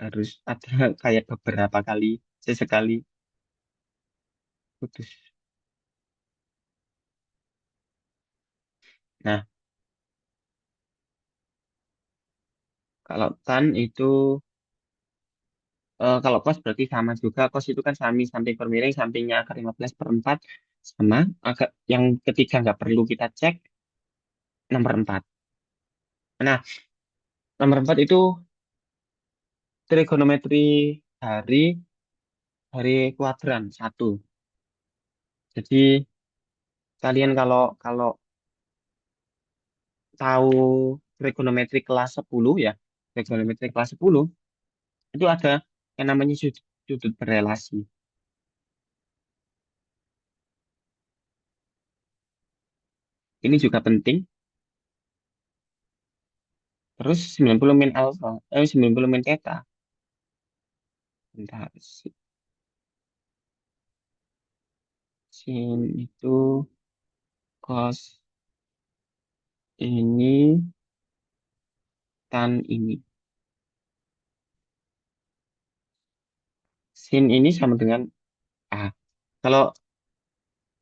harus ada kayak beberapa kali sesekali putus. Nah, kalau tan itu kalau kos berarti sama juga. Kos itu kan samping per miring, sampingnya akar 15/4 sama. Agak yang ketiga nggak perlu kita cek, nomor 4. Nah, nomor 4 itu trigonometri dari kuadran satu. Jadi kalian kalau kalau tahu trigonometri kelas 10 ya, trigonometri kelas 10 itu ada yang namanya sudut berelasi. Ini juga penting. Terus 90 min alfa, 90 min theta. Bentar, sin itu cos ini tan ini. Sin ini sama dengan A. Kalau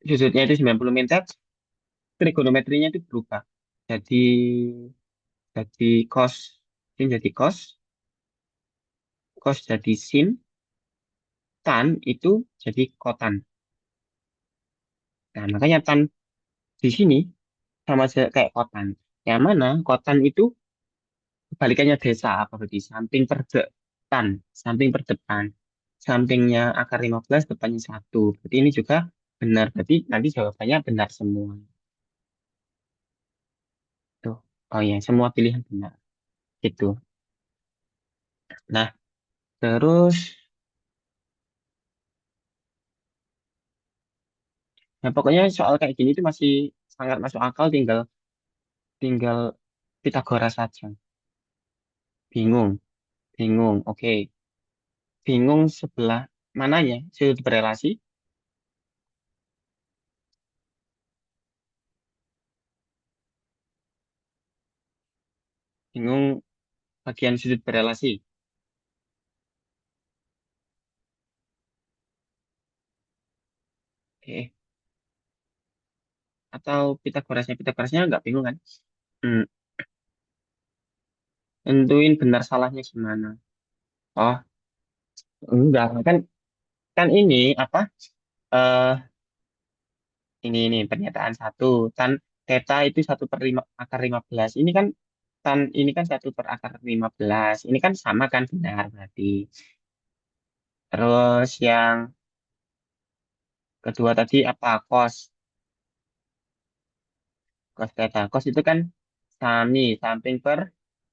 sudutnya itu 90 min theta, trigonometrinya itu berubah. Jadi cos, sin jadi cos jadi sin, tan itu jadi kotan. Nah, makanya tan di sini sama aja kayak kotan. Yang mana kotan itu kebalikannya desa apa berarti samping per depan, samping per depan. Sampingnya akar 15, depannya satu. Berarti ini juga benar. Berarti nanti jawabannya benar semua. Tuh. Oh ya, semua pilihan benar. Gitu. Nah, terus ya pokoknya soal kayak gini itu masih sangat masuk akal, tinggal tinggal Pitagoras saja. Bingung, bingung. Oke, bingung sebelah mananya sudut berelasi, bingung bagian sudut berelasi. Eh, atau Pitagorasnya nggak bingung kan? Hmm, tentuin benar salahnya gimana? Oh, enggak kan kan ini apa? eh ini pernyataan satu tan theta itu 1/5 akar 15. Ini kan tan ini kan 1/akar 15. Ini kan sama kan benar berarti. Terus yang kedua tadi apa? Cos theta. Cos itu kan samping per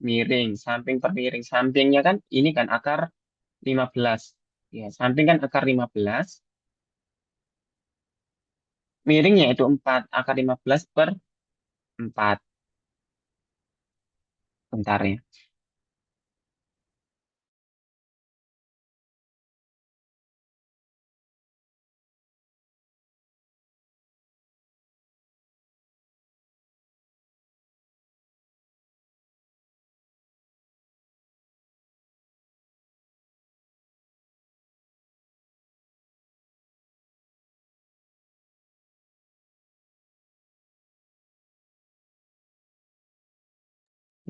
miring, samping per miring. Sampingnya kan ini kan akar 15. Ya, samping kan akar 15, miringnya itu 4 akar 15 per 4. Bentar ya.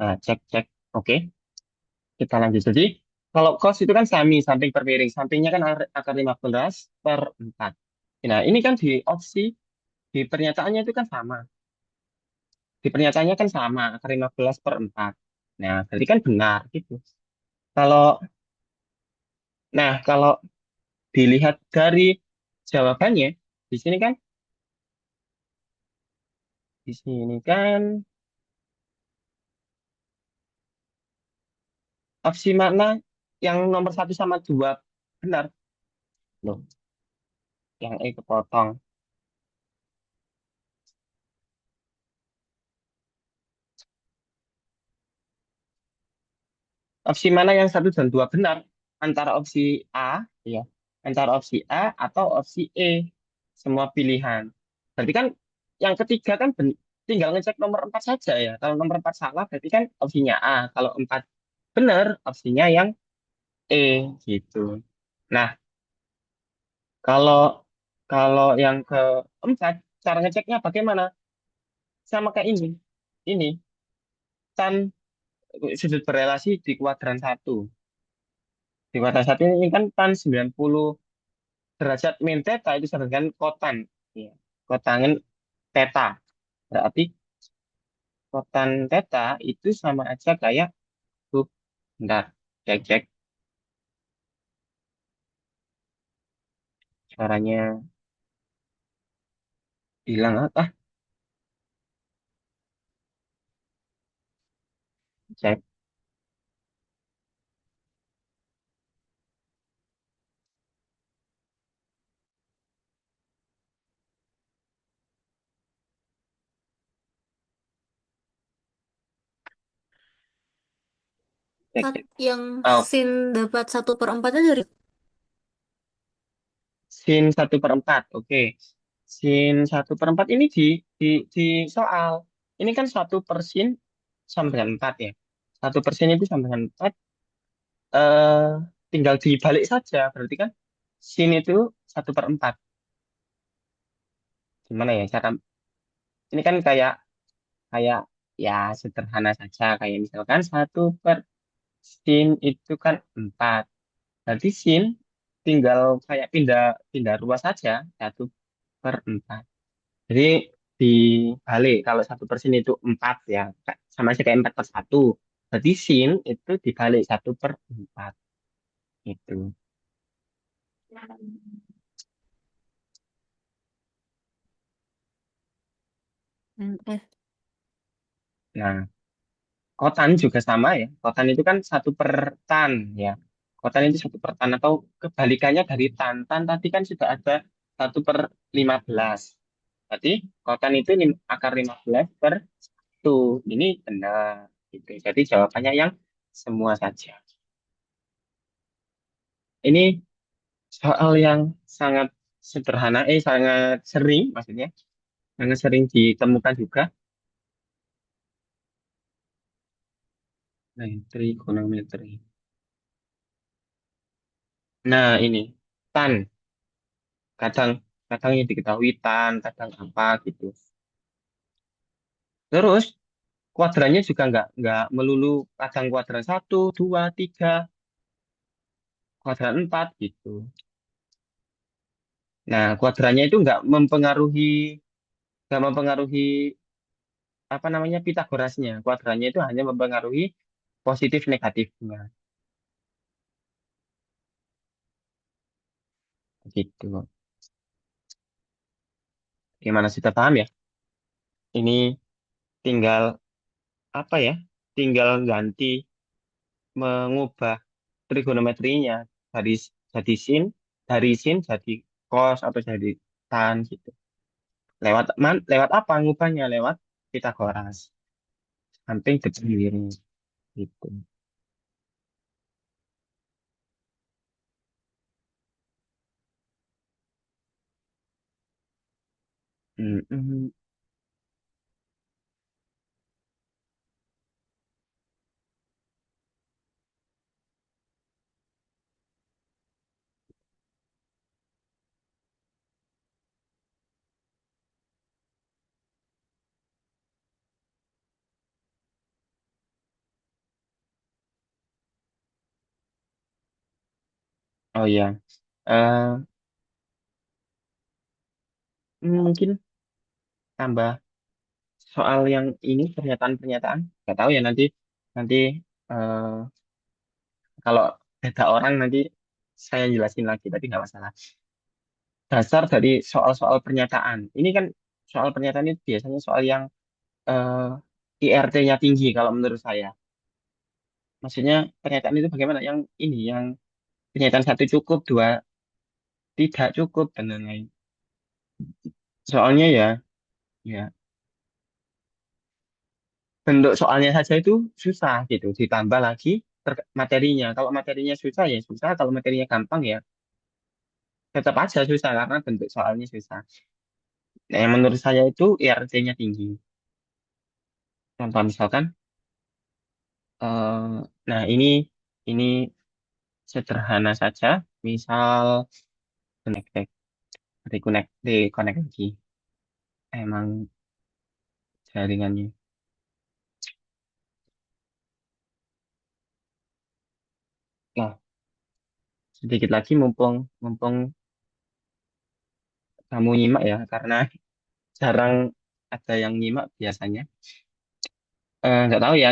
Nah, cek cek. Oke, kita lanjut. Jadi, kalau cos itu kan samping per miring. Sampingnya kan akar 15 per 4. Nah, ini kan di opsi di pernyataannya itu kan sama. Di pernyataannya kan sama, akar 15 per 4. Nah, berarti kan benar gitu. Kalau kalau dilihat dari jawabannya, di sini kan di sini kan opsi mana yang nomor satu sama dua benar. Loh, yang E kepotong. Opsi mana yang satu dan dua benar? Antara opsi A, ya, antara opsi A atau opsi E, semua pilihan. Berarti kan yang ketiga kan tinggal ngecek nomor 4 saja ya. Kalau nomor 4 salah, berarti kan opsinya A. Kalau 4 benar, opsinya yang E, gitu. Nah, kalau kalau yang keempat, cara ngeceknya bagaimana? Sama kayak ini. Ini, tan sudut berelasi di kuadran satu. Di kuadran satu ini kan tan 90 derajat min theta itu sama dengan kotan. Ya. Kotangen theta. Berarti kotan theta itu sama aja kayak tuh. Bentar, cek suaranya hilang apa? Cek, cek. Yang Oh, sin dapat 1/4 dari sin 1/4. Oke. Sin 1/4 ini di soal. Ini kan 1 per sin sama dengan 4 ya. 1 per sin itu sama dengan 4. Eh, tinggal dibalik saja. Berarti kan sin itu 1/4. Gimana ya cara ini kan kayak kayak ya sederhana saja kayak misalkan 1 per sin itu kan 4. Berarti sin tinggal kayak pindah pindah ruas saja 1/4. Jadi dibalik kalau 1 per sin itu 4 ya sama aja kayak 4/1. Berarti sin itu dibalik 1/4 itu. Nah, kotan juga sama ya. Kotan itu kan 1 per tan ya. Kotan itu 1 per tan atau kebalikannya dari tan. Tan tadi kan sudah ada 1/15. Berarti kotan itu akar 15 per 1. Ini benar. Gitu. Jadi jawabannya yang semua saja. Ini soal yang sangat sederhana, sangat sering maksudnya. Sangat sering ditemukan juga. Nah, trigonometri. Nah, ini tan. Kadang Kadang yang diketahui tan, kadang apa gitu. Terus kuadrannya juga nggak melulu kadang kuadran satu, dua, tiga, kuadran empat gitu. Nah, kuadrannya itu nggak mempengaruhi apa namanya Pitagorasnya. Kuadrannya itu hanya mempengaruhi positif negatifnya gitu. Gimana sudah paham ya? Ini tinggal apa ya? Tinggal ganti mengubah trigonometrinya dari dari sin jadi cos atau jadi tan gitu. Lewat apa ngubahnya? Lewat Pitagoras. Samping depan kiri gitu. Mm, mm. Oh ya. Eh, mungkin tambah soal yang ini pernyataan-pernyataan. Nggak tahu ya nanti nanti eh, kalau beda orang nanti saya jelasin lagi tapi nggak masalah. Dasar dari soal-soal pernyataan. Ini kan soal pernyataan itu biasanya soal yang eh, IRT-nya tinggi kalau menurut saya. Maksudnya pernyataan itu bagaimana? Yang ini, yang pernyataan satu cukup, dua tidak cukup dan lain-lain. Soalnya ya, ya bentuk soalnya saja itu susah gitu. Ditambah lagi materinya. Kalau materinya susah ya susah. Kalau materinya gampang ya tetap aja susah karena bentuk soalnya susah. Nah, yang menurut saya itu IRT-nya tinggi. Contoh misalkan, eh, nah ini sederhana saja. Misal connect, reconnect lagi. Emang jaringannya. Nah, sedikit lagi mumpung mumpung kamu nyimak ya, karena jarang ada yang nyimak biasanya. Nggak tahu ya,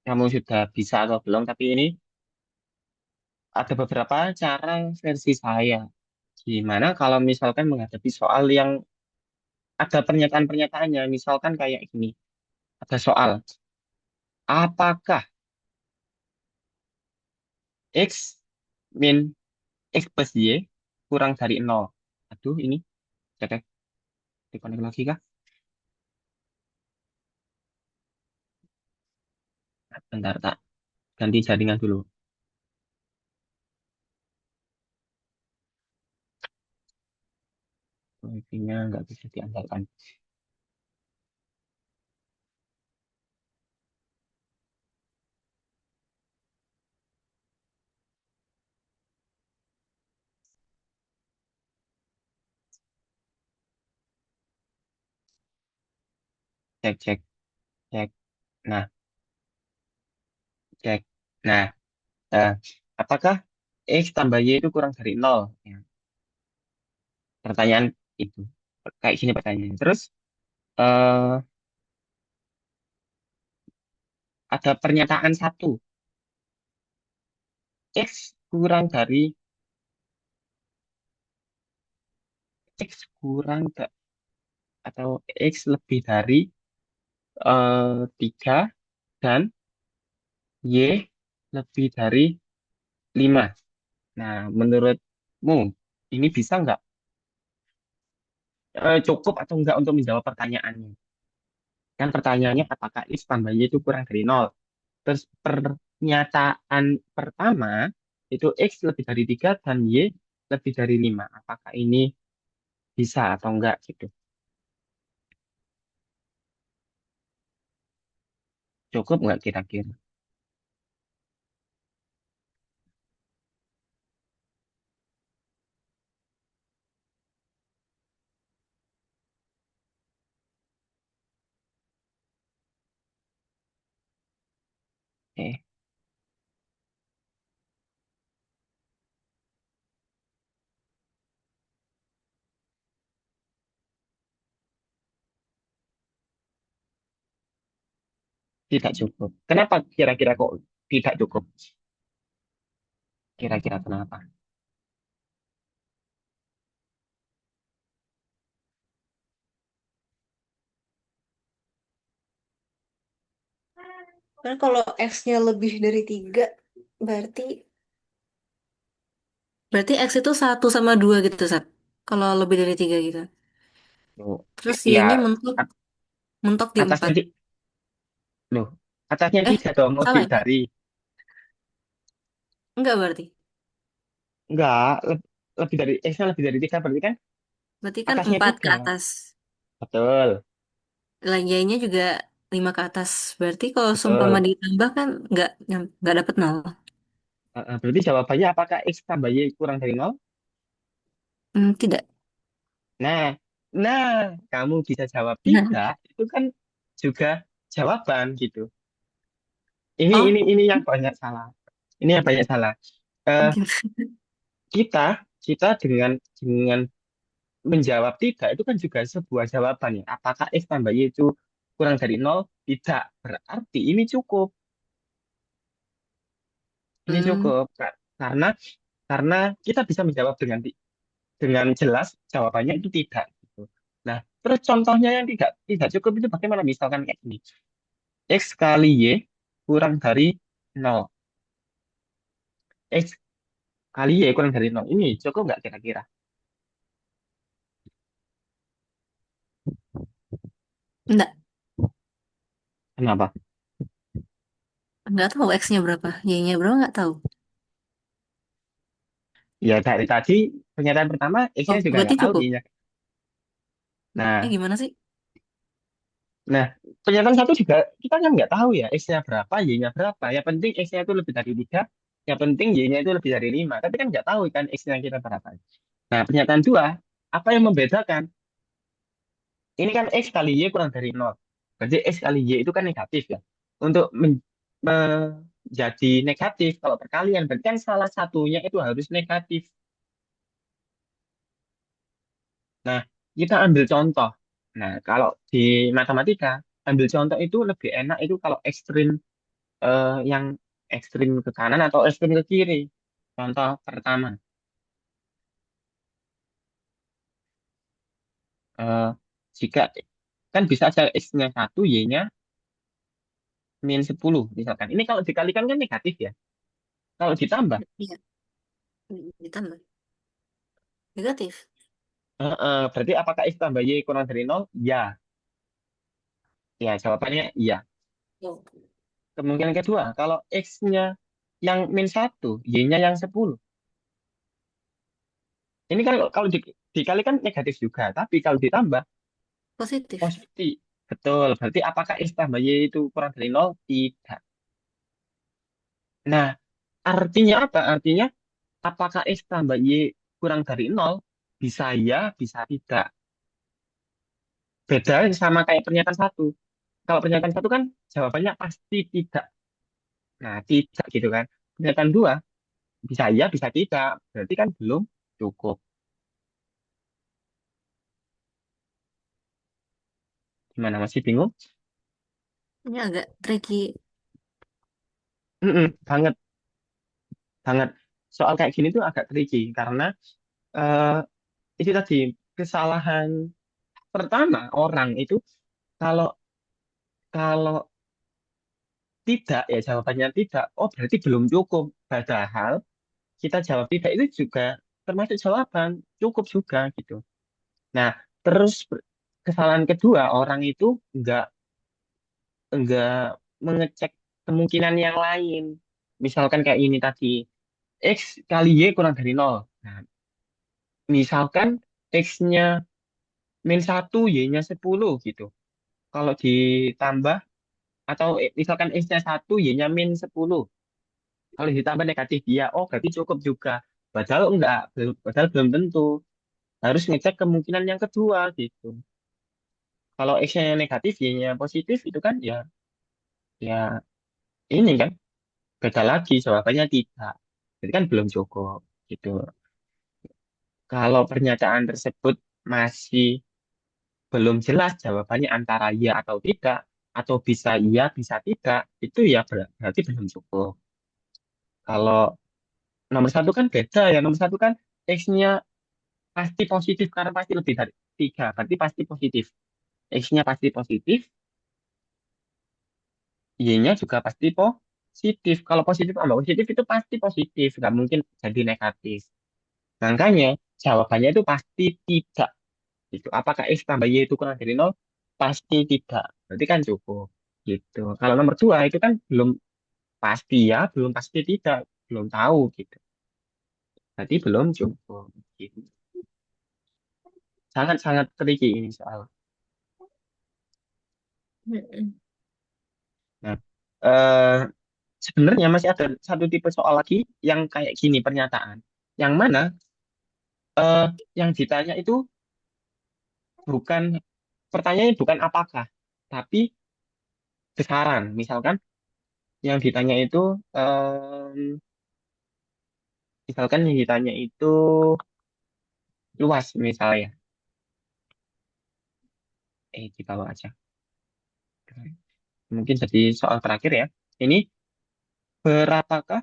kamu sudah bisa atau belum, tapi ini ada beberapa cara versi saya. Gimana kalau misalkan menghadapi soal yang ada pernyataan-pernyataannya, misalkan kayak gini, ada soal, apakah X min X plus Y kurang dari nol? Aduh, ini cek dikonek lagi kah? Bentar, tak ganti jaringan dulu. Wifi-nya nggak bisa diandalkan. Cek, cek, cek. Nah, cek. Nah, eh, apakah X tambah Y itu kurang dari nol? Ya, pertanyaan itu. Kayak gini pertanyaannya. Terus, eh, ada pernyataan satu. X kurang dari X kurang atau X lebih dari 3 dan Y lebih dari 5. Nah, menurutmu ini bisa nggak? Cukup atau enggak untuk menjawab pertanyaannya? Kan pertanyaannya apakah X tambah Y itu kurang dari nol. Terus pernyataan pertama itu X lebih dari 3 dan Y lebih dari 5. Apakah ini bisa atau enggak gitu? Cukup nggak kira-kira? Oke, tidak cukup. Kenapa kira-kira kok tidak cukup? Kira-kira kenapa? Kan kalau X-nya lebih dari 3, berarti berarti X itu 1 sama 2 gitu, Sat. Kalau lebih dari 3 gitu. Loh, Terus Y-nya ya, mentok, at- mentok di atasnya 4. loh, atasnya Eh, tidak dong, salah lebih ya? dari. Enggak berarti. Enggak, lebih dari, X-nya lebih dari 3, berarti kan Berarti kan atasnya 4 ke 3. atas. Betul, Lah Y-nya juga 5 ke atas. Berarti kalau seumpama betul. ditambah kan nggak dapet 0. Berarti jawabannya apakah X tambah Y kurang dari 0? Hmm, tidak. Nah, nah, kamu bisa jawab Nah, tidak, itu kan juga jawaban gitu. Ini oh, ini ini yang banyak salah. Ini yang banyak salah. Eh, kita kita dengan menjawab tidak itu kan juga sebuah jawaban ya. Apakah X tambah Y itu kurang dari 0? Tidak. Berarti ini cukup. Ini hmm. cukup. Karena kita bisa menjawab dengan jelas jawabannya itu tidak gitu. Nah, terus contohnya yang tidak tidak cukup itu bagaimana? Misalkan kayak gini. X kali Y kurang dari 0. X kali Y kurang dari 0. Ini cukup nggak kira-kira? Enggak. Kenapa? Enggak tahu X-nya berapa. Y-nya berapa nggak tahu. Ya dari tadi pernyataan pertama X-nya Oh, juga berarti nggak tahu cukup. Y-nya. Nah, Gimana sih? nah, pernyataan satu juga kita kan nggak tahu ya X-nya berapa, Y-nya berapa. Yang penting X-nya itu lebih dari 3, yang penting Y-nya itu lebih dari 5. Tapi kan nggak tahu kan X-nya kita berapa. Nah, pernyataan dua, apa yang membedakan? Ini kan X kali Y kurang dari 0. Berarti X kali Y itu kan negatif ya. Untuk menjadi negatif, kalau perkalian, berarti kan salah satunya itu harus negatif. Nah, kita ambil contoh. Nah, kalau di matematika, ambil contoh itu lebih enak itu kalau ekstrim yang ekstrim ke kanan atau ekstrim ke kiri. Contoh pertama, eh, jika kan bisa aja X-nya 1, Y-nya -10 misalkan. Ini kalau dikalikan kan negatif ya. Kalau ditambah, Iya, ditambah. Negatif. berarti apakah X tambah Y kurang dari 0? Ya. Ya, jawabannya iya. Oh. Kemungkinan kedua, kalau X-nya yang -1, Y-nya yang 10. Ini kan kalau dikalikan negatif juga, tapi kalau ditambah Positif. positif. Betul. Berarti apakah X tambah Y itu kurang dari 0? Tidak. Nah, artinya apa? Artinya apakah X tambah Y kurang dari 0? Bisa ya, bisa tidak. Beda sama kayak pernyataan satu. Kalau pernyataan satu kan jawabannya pasti tidak. Nah, tidak gitu kan. Pernyataan dua, bisa ya, bisa tidak. Berarti kan belum cukup. Gimana, masih bingung? Ini agak tricky. Banget, banget. Soal kayak gini tuh agak tricky karena eh, itu tadi kesalahan pertama orang itu kalau kalau tidak ya jawabannya tidak. Oh berarti belum cukup. Padahal kita jawab tidak itu juga termasuk jawaban cukup juga gitu. Nah terus kesalahan kedua orang itu nggak nggak mengecek kemungkinan yang lain. Misalkan kayak ini tadi X kali Y kurang dari 0. Nah, misalkan X-nya -1, Y-nya 10 gitu. Kalau ditambah atau misalkan X-nya 1, Y-nya -10. Kalau ditambah negatif dia, oh berarti cukup juga. Padahal enggak, padahal belum tentu. Harus ngecek kemungkinan yang kedua gitu. Kalau X-nya negatif, Y-nya positif itu kan ya ya ini kan. beda lagi jawabannya tidak. Jadi kan belum cukup gitu. Kalau pernyataan tersebut masih belum jelas jawabannya antara iya atau tidak, atau bisa iya, bisa tidak, itu ya berarti belum cukup. Kalau nomor satu kan beda ya, nomor satu kan X-nya pasti positif karena pasti lebih dari tiga, berarti pasti positif. X-nya pasti positif, Y-nya juga pasti positif. Kalau positif tambah positif itu pasti positif, nggak mungkin jadi negatif. Makanya jawabannya itu pasti tidak. Gitu. Apakah X tambah Y itu kurang dari nol? Pasti tidak. Berarti kan cukup. Gitu. Kalau nomor dua itu kan belum pasti ya, belum pasti tidak, belum tahu gitu. Berarti belum cukup. Gitu. Sangat-sangat tricky ini soal. Mm-mm. Nah, eh, sebenarnya masih ada satu tipe soal lagi yang kayak gini pernyataan. Yang mana eh, yang ditanya itu bukan pertanyaannya bukan apakah, tapi besaran. Misalkan yang ditanya itu misalkan yang ditanya itu luas misalnya. Di bawah aja. Mungkin jadi soal terakhir ya. Ini berapakah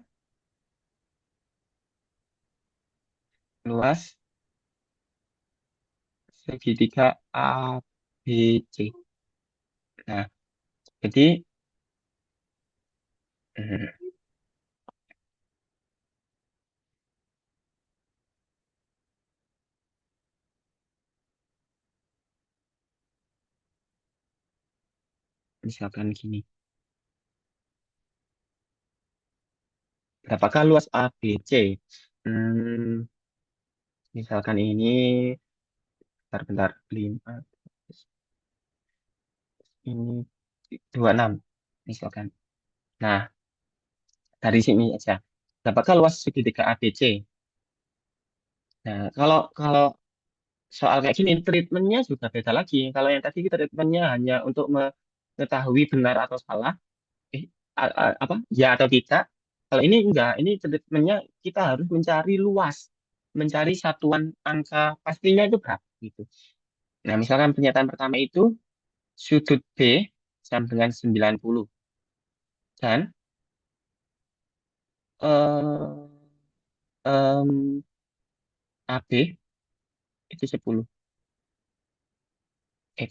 luas segitiga ABC? Nah, jadi hmm, misalkan gini. Berapakah luas ABC? Hmm, misalkan ini bentar-bentar 5 ini 26 misalkan. Nah, dari sini aja. Berapakah luas segitiga ABC? Nah, kalau kalau soal kayak gini, treatmentnya juga beda lagi. Kalau yang tadi treatmentnya hanya untuk mengetahui benar atau salah, eh, apa, ya atau tidak. Kalau ini enggak, ini treatmentnya kita harus mencari luas, mencari satuan angka pastinya itu berapa gitu. Nah, misalkan pernyataan pertama itu sudut B sama dengan 90 dan eh, em, AB itu 10.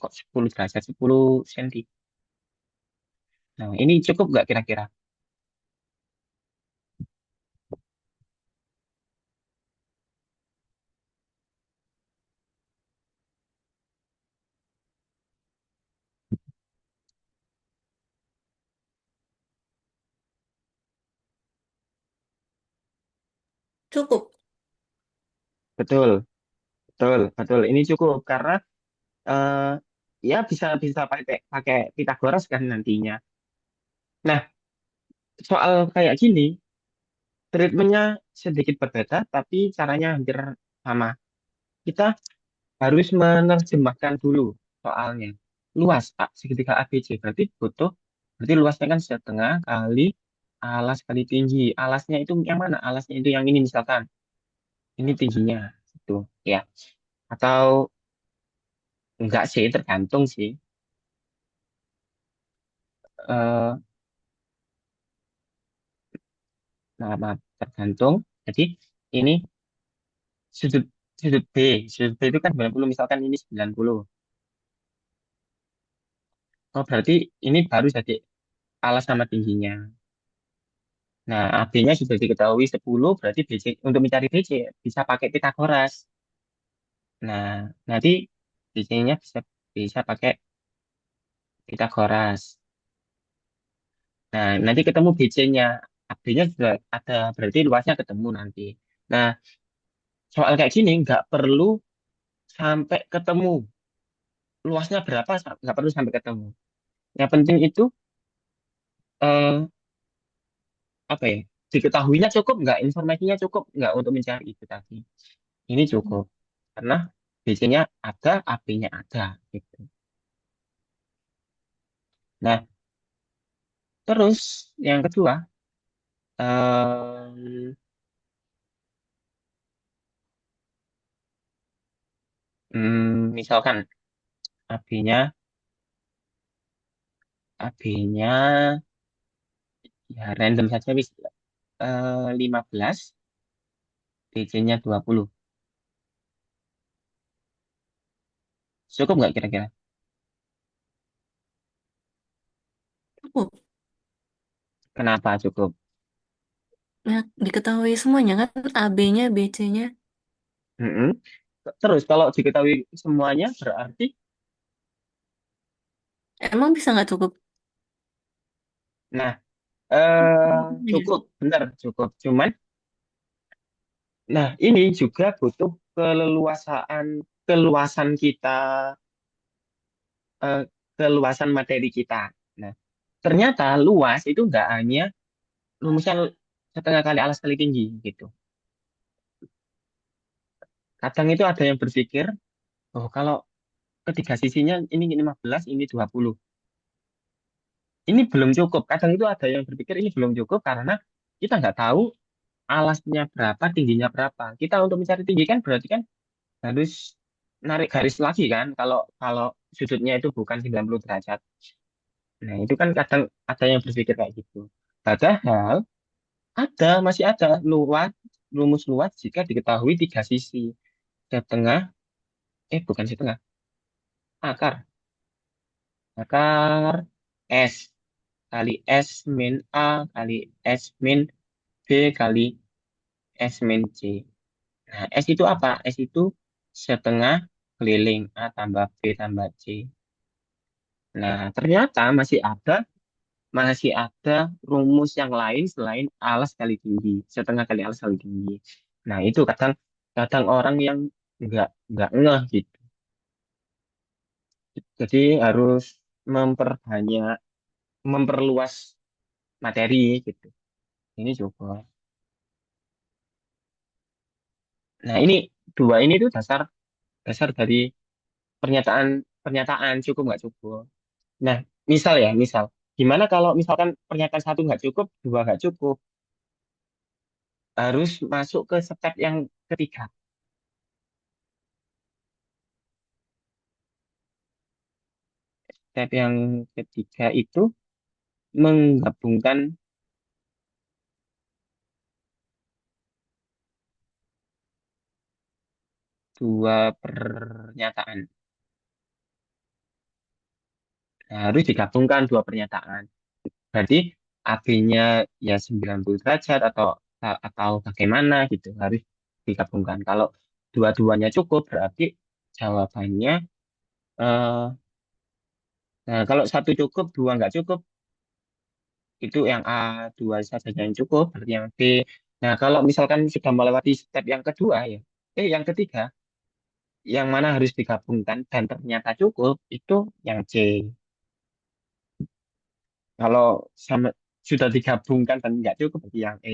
Kok 10 derajat, 10 senti. Nah, ini cukup nggak kira-kira? Cukup. Betul, betul, betul. Ini cukup karena eh, ya bisa bisa pakai pakai Pitagoras kan nantinya. Nah, soal kayak gini, treatmentnya sedikit berbeda, tapi caranya hampir sama. Kita harus menerjemahkan dulu soalnya. Luas Pak, segitiga ABC berarti luasnya kan setengah kali alas kali tinggi. Alasnya itu yang mana? Alasnya itu yang ini misalkan. Ini tingginya itu ya. Atau enggak sih, tergantung sih. Eh, maaf, tergantung. Jadi ini sudut sudut B. Sudut B itu kan 90 misalkan ini 90. Oh, berarti ini baru jadi alas sama tingginya. Nah, AB-nya sudah diketahui 10, berarti BC, untuk mencari BC bisa pakai Pitagoras. Nah, nanti BC-nya bisa bisa pakai Pitagoras. Nah, nanti ketemu BC-nya. AB-nya sudah ada, berarti luasnya ketemu nanti. Nah, soal kayak gini nggak perlu sampai ketemu. Luasnya berapa, nggak perlu sampai ketemu. Yang penting itu, eh, apa ya, diketahuinya cukup nggak, informasinya cukup nggak untuk mencari itu tadi. Ini cukup. Karena BC-nya ada, AB-nya ada. Gitu. Nah, terus yang kedua, Em, misalkan AB-nya, AB-nya ya random saja wis 15, DC-nya 20. Cukup nggak kira-kira? Cukup. Kenapa cukup? Nah, diketahui semuanya kan AB-nya, BC-nya. Mm-mm. Terus kalau diketahui semuanya berarti, Emang bisa nggak cukup? nah, Semuanya. cukup, benar cukup. Cuman, nah ini juga butuh keluasan kita, eh, keluasan materi kita. Nah, ternyata luas itu nggak hanya rumusnya setengah kali alas kali tinggi gitu. Kadang itu ada yang berpikir, oh kalau ketiga sisinya ini 15, ini 20. Ini belum cukup. Kadang itu ada yang berpikir ini belum cukup karena kita nggak tahu alasnya berapa, tingginya berapa. Kita untuk mencari tinggi kan berarti kan harus narik garis lagi kan kalau kalau sudutnya itu bukan 90 derajat. Nah, itu kan kadang ada yang berpikir kayak gitu. Padahal masih ada rumus luas jika diketahui tiga sisi. Setengah, bukan setengah, akar. Akar S kali S min A kali S min B kali S min C. Nah, S itu apa? S itu setengah keliling A tambah B tambah C. Nah, ternyata masih ada rumus yang lain selain alas kali tinggi, setengah kali alas kali tinggi. Nah, itu kadang kadang orang yang nggak ngeh gitu. Jadi harus memperbanyak, memperluas materi gitu. Ini coba. Nah, ini dua ini tuh dasar dasar dari pernyataan pernyataan cukup nggak cukup. Nah, misal, gimana kalau misalkan pernyataan satu nggak cukup, dua nggak cukup, harus masuk ke step yang ketiga. Step yang ketiga itu menggabungkan dua pernyataan. Nah, harus digabungkan dua pernyataan. Berarti AB-nya ya 90 derajat atau bagaimana gitu harus digabungkan. Kalau dua-duanya cukup berarti jawabannya eh nah kalau satu cukup, dua nggak cukup, itu yang A, dua saja yang cukup, berarti yang B. Nah, kalau misalkan sudah melewati step yang kedua ya, yang ketiga, yang mana harus digabungkan dan ternyata cukup, itu yang C. Kalau sama sudah digabungkan dan nggak cukup, berarti yang E.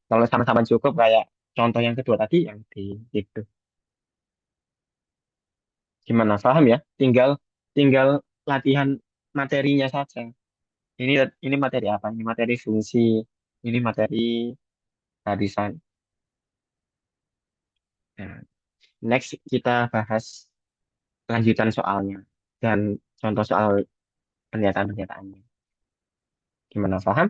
Kalau sama-sama cukup, kayak contoh yang kedua tadi, yang D. Gitu. Gimana, paham ya? Tinggal latihan materinya saja. Ini ini materi apa? Ini materi fungsi, ini materi barisan. Nah, next kita bahas lanjutan soalnya dan contoh soal pernyataan-pernyataannya. Gimana, paham?